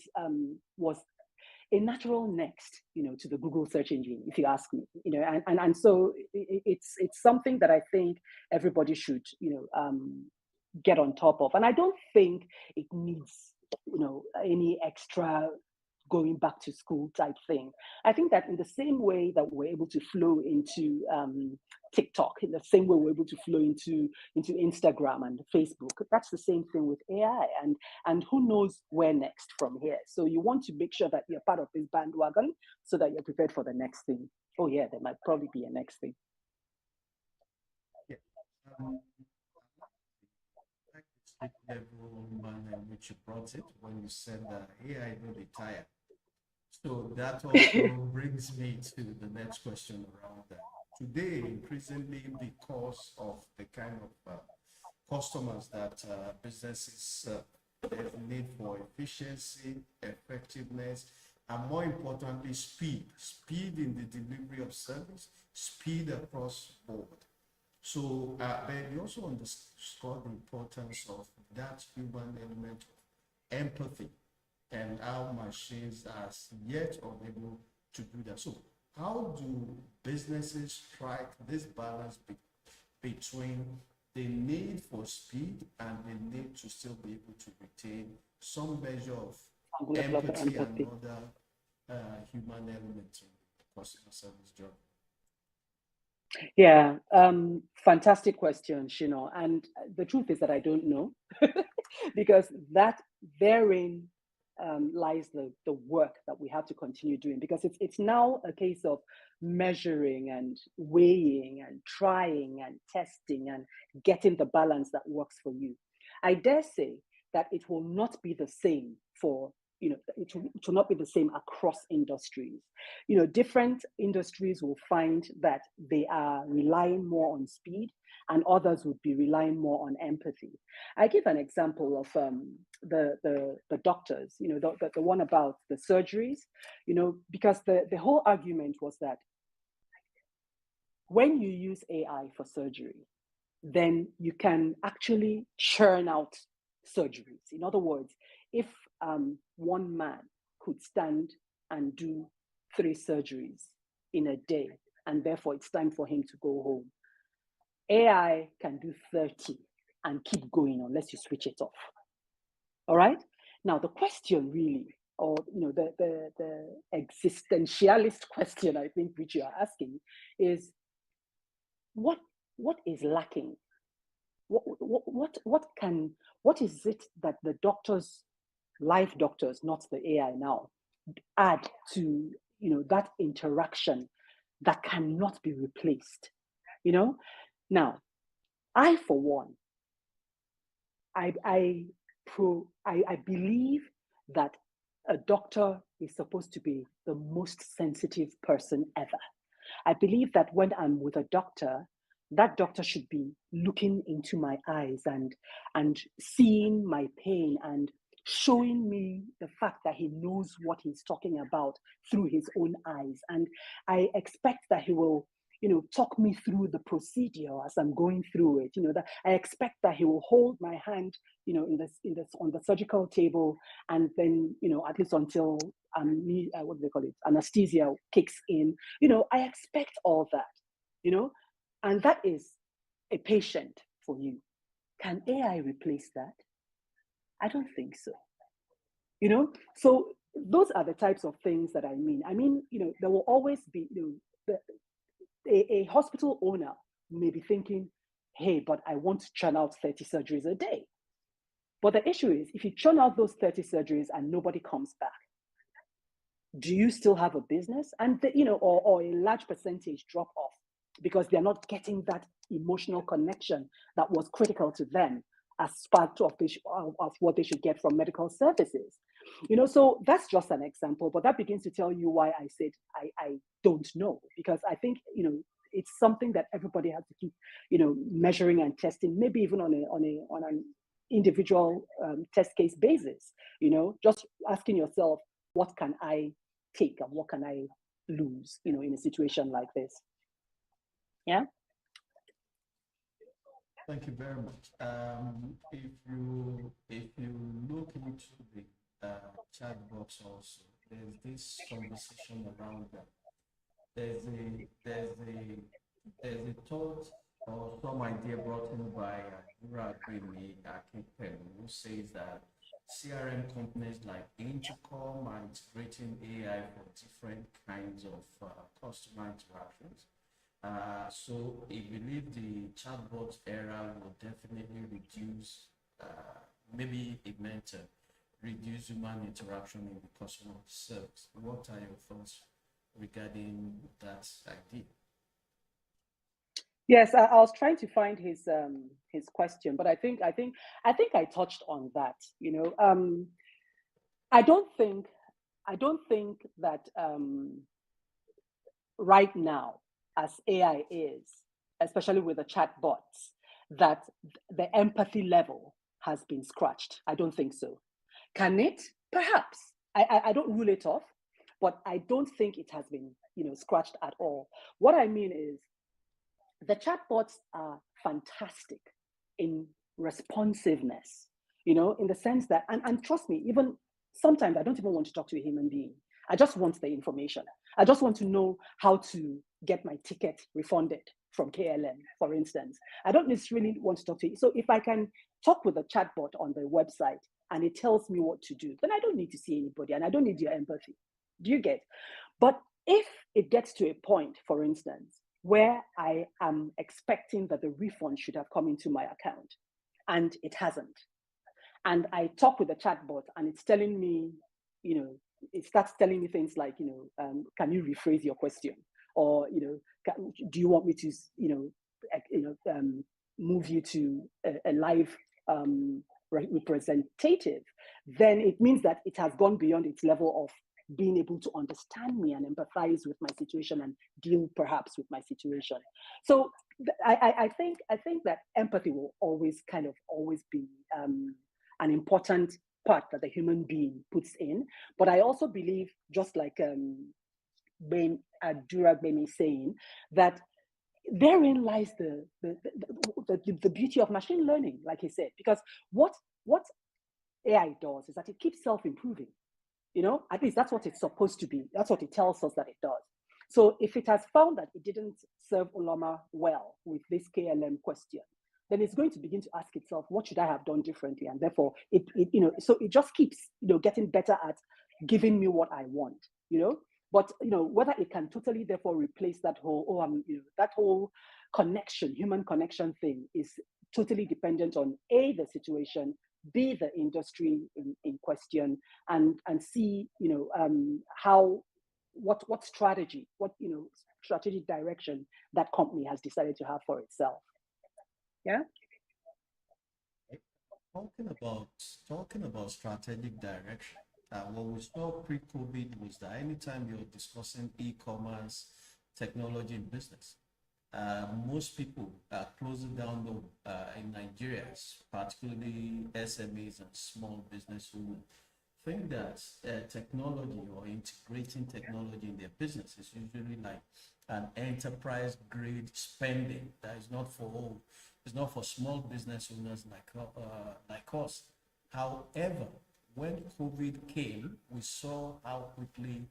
a natural next, to the Google search engine, if you ask me, and so it's something that I think everybody should, get on top of. And I don't think it needs, any extra going back to school type thing. I think that in the same way that we're able to flow into TikTok, in the same way we're able to flow into Instagram and Facebook, that's the same thing with AI. And who knows where next from here. So you want to make sure that you're part of this bandwagon so that you're prepared for the next thing. Oh yeah, there might probably be a next thing. Yeah. Um, I like the street level manner in which you brought it when you said that AI will retire. So that also brings me to the next question around that. Today, increasingly, because of the kind of customers that businesses have need for efficiency, effectiveness, and more importantly, speed in the delivery of service, speed across board. So, but you also underscore the importance of that human element of empathy and how machines are yet unable to do that. So, how do businesses strike this balance between the need for speed and the need to still be able to retain some measure of empathy and other human elements in the customer service job? Yeah, fantastic question, Shino. And the truth is that I don't know, because that therein lies the work that we have to continue doing. Because it's now a case of measuring and weighing and trying and testing and getting the balance that works for you. I dare say that it will not be the same for it will not be the same across industries. Different industries will find that they are relying more on speed, and others would be relying more on empathy. I give an example of the doctors, the one about the surgeries, because the whole argument was that when you use AI for surgery, then you can actually churn out surgeries. In other words, if one man could stand and do 3 surgeries in a day, and therefore it's time for him to go home, AI can do 30 and keep going unless you switch it off. All right? Now, the question really, or the existentialist question, I think, which you are asking, is what is lacking? What is it that the doctors, live doctors, not the AI now, add to that interaction that cannot be replaced? Now, I for one, I believe that a doctor is supposed to be the most sensitive person ever. I believe that when I'm with a doctor, that doctor should be looking into my eyes and seeing my pain and showing me the fact that he knows what he's talking about through his own eyes. And I expect that he will, talk me through the procedure as I'm going through it. That I expect that he will hold my hand, in this on the surgical table, and then, at least until what do they call it, anesthesia kicks in. I expect all that, and that is a patient for you. Can AI replace that? I don't think so. So those are the types of things that I mean. There will always be, a hospital owner may be thinking, hey, but I want to churn out 30 surgeries a day. But the issue is, if you churn out those 30 surgeries and nobody comes back, do you still have a business? And or a large percentage drop off because they're not getting that emotional connection that was critical to them as part of what they should get from medical services. So that's just an example, but that begins to tell you why I said I don't know, because I think, it's something that everybody has to keep, measuring and testing, maybe even on an individual test case basis, just asking yourself, what can I take and what can I lose, in a situation like this? Yeah. Thank you very much. If you look into the chat box also, there's this conversation around that. There's a there's a there's a thought or some idea brought in by Uragbemi Akinpelu, who says that CRM companies like Intercom are integrating AI for different kinds of customer interactions. So I believe the chatbot era will definitely reduce, maybe it meant reduce human interaction in the customer service. What are your thoughts regarding that idea? Yes, I was trying to find his question, but I touched on that. I don't think that right now, as AI is, especially with the chatbots, that the empathy level has been scratched. I don't think so. Can it? Perhaps. I don't rule it off, but I don't think it has been, scratched at all. What I mean is the chatbots are fantastic in responsiveness, in the sense that, and trust me, even sometimes I don't even want to talk to a human being. I just want the information. I just want to know how to get my ticket refunded from KLM, for instance. I don't necessarily want to talk to you. So if I can talk with a chatbot on the website and it tells me what to do, then I don't need to see anybody and I don't need your empathy. Do you get? But if it gets to a point, for instance, where I am expecting that the refund should have come into my account and it hasn't, and I talk with the chatbot and it's telling me, it starts telling me things like, can you rephrase your question? Or, do you want me to, move you to a live representative? Then it means that it has gone beyond its level of being able to understand me and empathize with my situation and deal perhaps with my situation. So I think that empathy will always be an important part that the human being puts in. But I also believe, just like Durag Bemi saying, that therein lies the beauty of machine learning, like he said, because what AI does is that it keeps self-improving. At least that's what it's supposed to be. That's what it tells us that it does. So if it has found that it didn't serve Uloma well with this KLM question, then it's going to begin to ask itself, what should I have done differently? And therefore, so it just keeps, getting better at giving me what I want, But whether it can totally therefore replace that whole, that whole connection, human connection thing is totally dependent on the situation, B, the industry in question, and see, how what strategy, strategic direction that company has decided to have for itself. Yeah. Talking about strategic direction, what we saw pre-COVID was that anytime you're discussing e-commerce, technology, and business, most people are closing down in Nigeria, particularly SMEs and small business owners, think that technology or integrating technology in their business is usually like an enterprise grade spending that is not for all. It's not for small business owners like us. However, when COVID came, we saw how quickly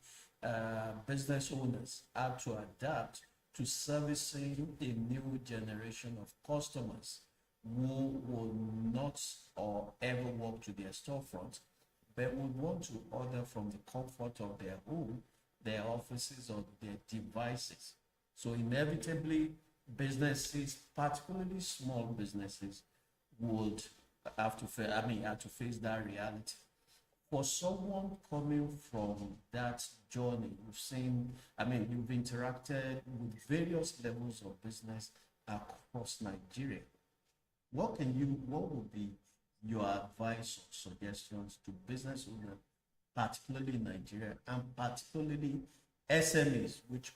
business owners had to adapt to servicing a new generation of customers who will not or ever walk to their storefront, but would want to order from the comfort of their home, their offices, or their devices. So inevitably, businesses, particularly small businesses, would have to face that reality. For someone coming from that journey, you've interacted with various levels of business across Nigeria. What would be your advice or suggestions to business owners, particularly in Nigeria, and particularly SMEs, which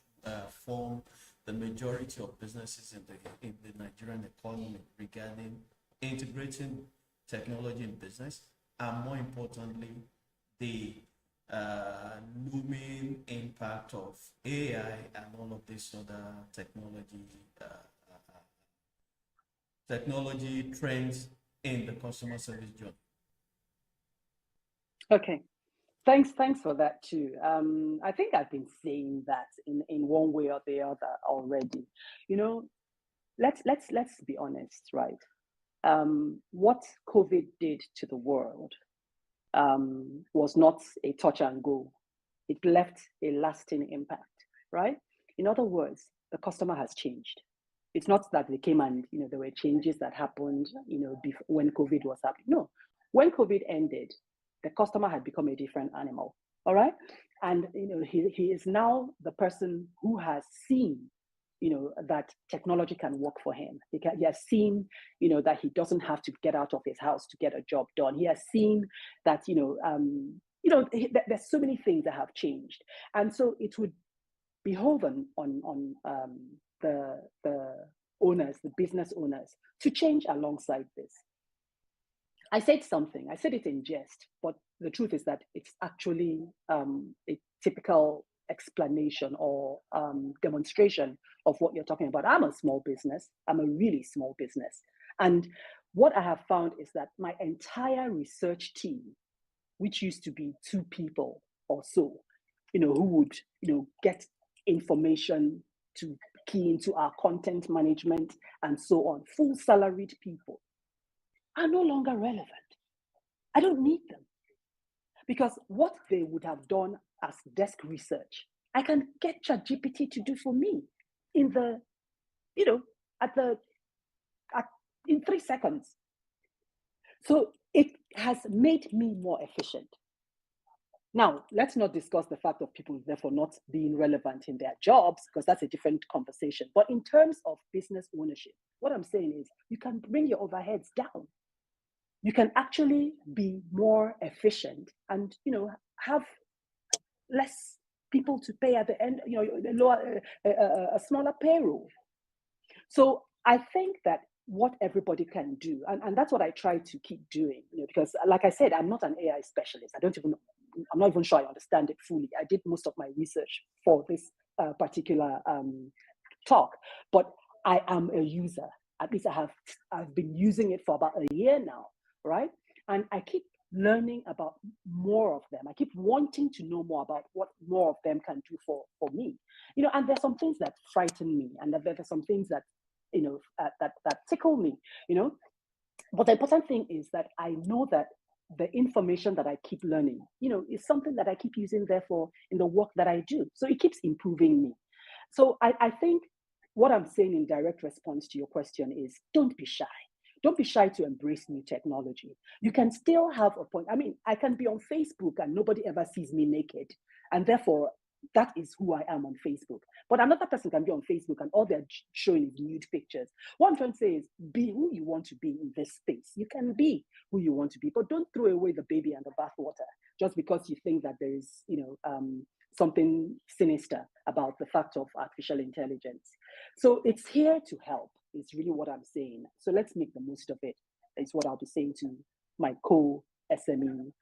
form the majority of businesses in the Nigerian economy, regarding integrating technology in business, and more importantly, the looming impact of AI and all of this other technology trends in the customer service job? Okay. Thanks for that too. I think I've been saying that in one way or the other already. You know, let's be honest, right? What COVID did to the world was not a touch and go. It left a lasting impact, right? In other words, the customer has changed. It's not that they came and there were changes that happened before, when COVID was happening. No, when COVID ended, the customer had become a different animal. All right, and he is now the person who has seen that technology can work for him. He has seen that he doesn't have to get out of his house to get a job done. He has seen that there's so many things that have changed, and so it would beholden on the owners, the business owners, to change alongside this. I said something. I said it in jest, but the truth is that it's actually a typical explanation or demonstration of what you're talking about. I'm a small business. I'm a really small business. And what I have found is that my entire research team, which used to be 2 people or so, who would, get information to key into our content management and so on, full salaried people, are no longer relevant. I don't need them, because what they would have done as desk research, I can get ChatGPT to do for me in the, in 3 seconds. So it has made me more efficient. Now, let's not discuss the fact of people therefore not being relevant in their jobs, because that's a different conversation. But in terms of business ownership, what I'm saying is you can bring your overheads down. You can actually be more efficient and have less people to pay at the end, a smaller payroll. So I think that what everybody can do, and that's what I try to keep doing, because like I said, I'm not an AI specialist. I'm not even sure I understand it fully. I did most of my research for this particular talk, but I am a user. At least I've been using it for about a year now, right? And I keep learning about more of them. I keep wanting to know more about what more of them can do for me. And there's some things that frighten me, and there's some things that that tickle me. But the important thing is that I know that the information that I keep learning, is something that I keep using, therefore, in the work that I do. So it keeps improving me. So I think what I'm saying in direct response to your question is, don't be shy. Don't be shy to embrace new technology. You can still have a point. I mean, I can be on Facebook and nobody ever sees me naked. And therefore, that is who I am on Facebook. But another person can be on Facebook and all they're showing is nude pictures. What I'm trying to say is, be who you want to be in this space. You can be who you want to be, but don't throw away the baby and the bathwater just because you think that there is, something sinister about the fact of artificial intelligence. So it's here to help, is really what I'm saying. So let's make the most of it, is what I'll be saying to my co-SME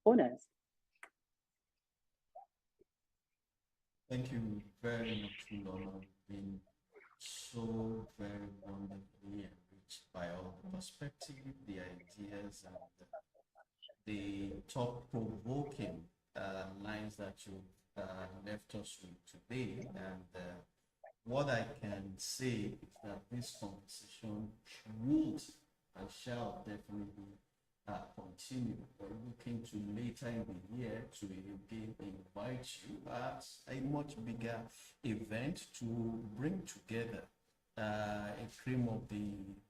owners. Thank you very much, Uloma. Been so very wonderfully enriched by all the perspective, the ideas, and the thought-provoking lines that you left us with today. And what I can say is that this conversation would and shall definitely continue. We're looking to later in the year to again invite you at a much bigger event to bring together a cream of the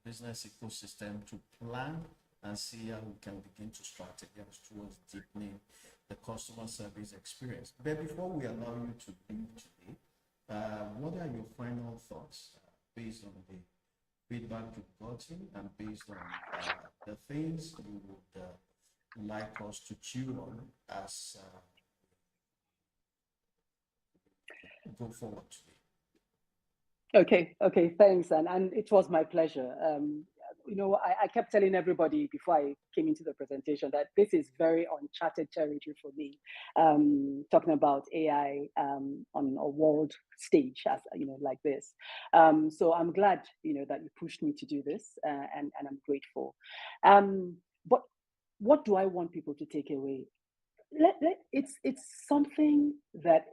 business ecosystem to plan and see how we can begin to strategize towards deepening the customer service experience. But before we allow you to leave today, what are your final thoughts based on the feedback you've gotten and based on the things you would like us to chew on as go forward today? Okay, thanks. And it was my pleasure. I kept telling everybody before I came into the presentation that this is very uncharted territory for me, talking about AI on a world stage, as like this. So I'm glad, that you pushed me to do this, and I'm grateful. But what do I want people to take away? it's something that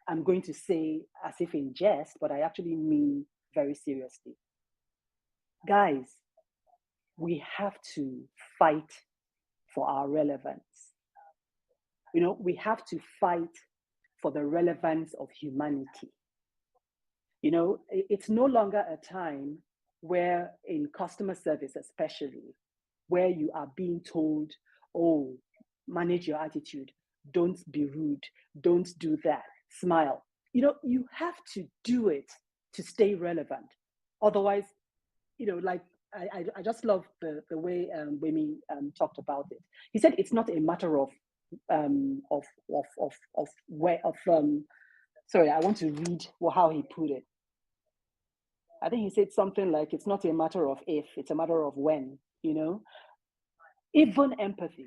I'm going to say as if in jest, but I actually mean very seriously. Guys, we have to fight for our relevance. You know, we have to fight for the relevance of humanity. You know, it's no longer a time where, in customer service especially, where you are being told, oh, manage your attitude, don't be rude, don't do that, smile. You know, you have to do it to stay relevant. Otherwise, you know, like I just love the way Wemi talked about it. He said it's not a matter of where of sorry, I want to read how he put it. I think he said something like, it's not a matter of if, it's a matter of when, you know? Even empathy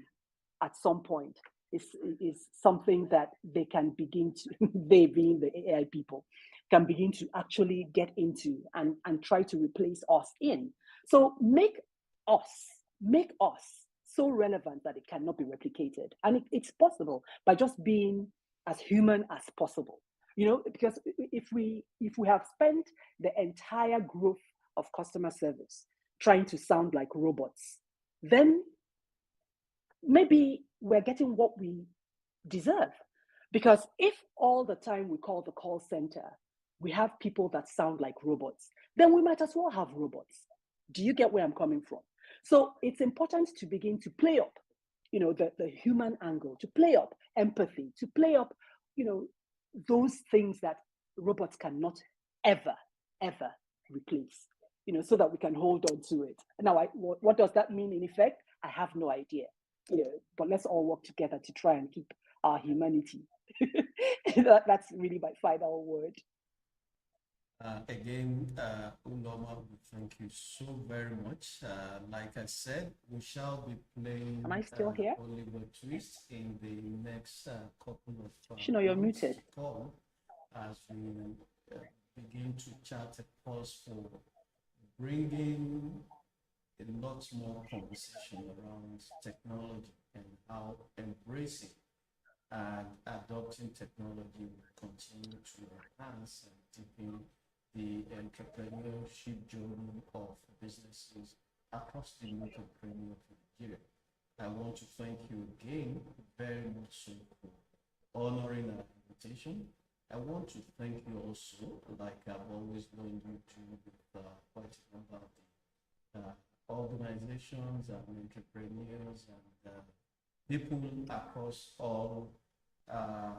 at some point is something that they can begin to, they being the AI people, can begin to actually get into and try to replace us in. So make us so relevant that it cannot be replicated. And it's possible by just being as human as possible. You know, because if we have spent the entire growth of customer service trying to sound like robots, then maybe we're getting what we deserve. Because if all the time we call the call center, we have people that sound like robots, then we might as well have robots. Do you get where I'm coming from? So it's important to begin to play up, you know, the human angle, to play up empathy, to play up, you know, those things that robots cannot ever replace, you know, so that we can hold on to it. Now, what does that mean in effect? I have no idea, you know, but let's all work together to try and keep our humanity. That's really my final word. Again, Uloma, thank you so very much. Like I said, we shall be playing Am I still here? Oliver Twist in the next couple of Shino, you're months muted. to come as we begin to chart a course for bringing a lot more conversation around technology and how embracing and adopting technology will continue to enhance and deepen the entrepreneurship journey of businesses across the youth entrepreneur of Nigeria. I want to thank you again very much so for honoring our invitation. I want to thank you also, like I've always known you to, with quite a number of the organizations and entrepreneurs and people across all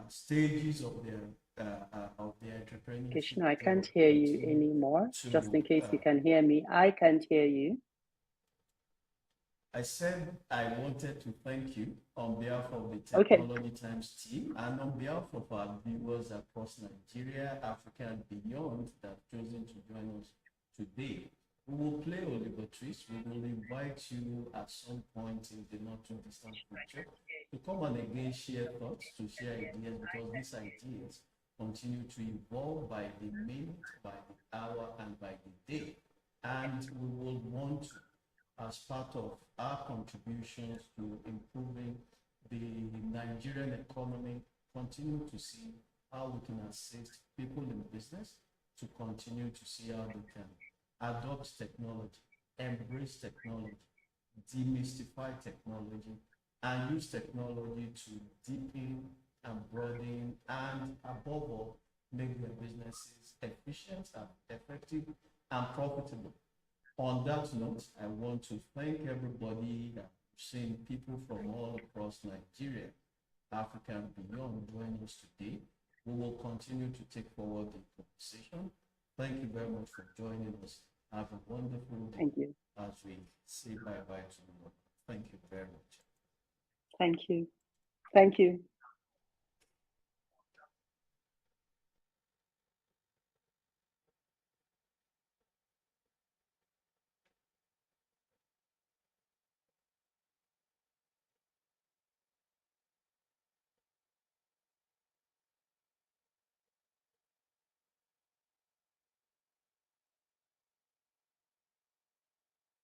stages of their entrepreneurship. Krishna, I can't hear you anymore. Just in case you can hear me, I can't hear you. I said I wanted to thank you on behalf of the Technology Times team and on behalf of our viewers across Nigeria, Africa, and beyond that have chosen to join us today. We will play Oliver Twist. We will invite you at some point in the not too distant future to come and again share thoughts, to share ideas, because these ideas continue to evolve by the minute, by the hour, and by the day. And we will want to, as part of our contributions to improving the Nigerian economy, continue to see how we can assist people in business to continue to see how they can adopt technology, embrace technology, demystify technology, and use technology to deepen and broaden and, above all, make their businesses efficient and effective and profitable. On that note, I want to thank everybody that we've seen people from all across Nigeria, Africa, and beyond join us today. We will continue to take forward the conversation. Thank you very much for joining us. Have a wonderful day. Thank you. As we say bye-bye to you. Thank you very much. Thank you. Thank you.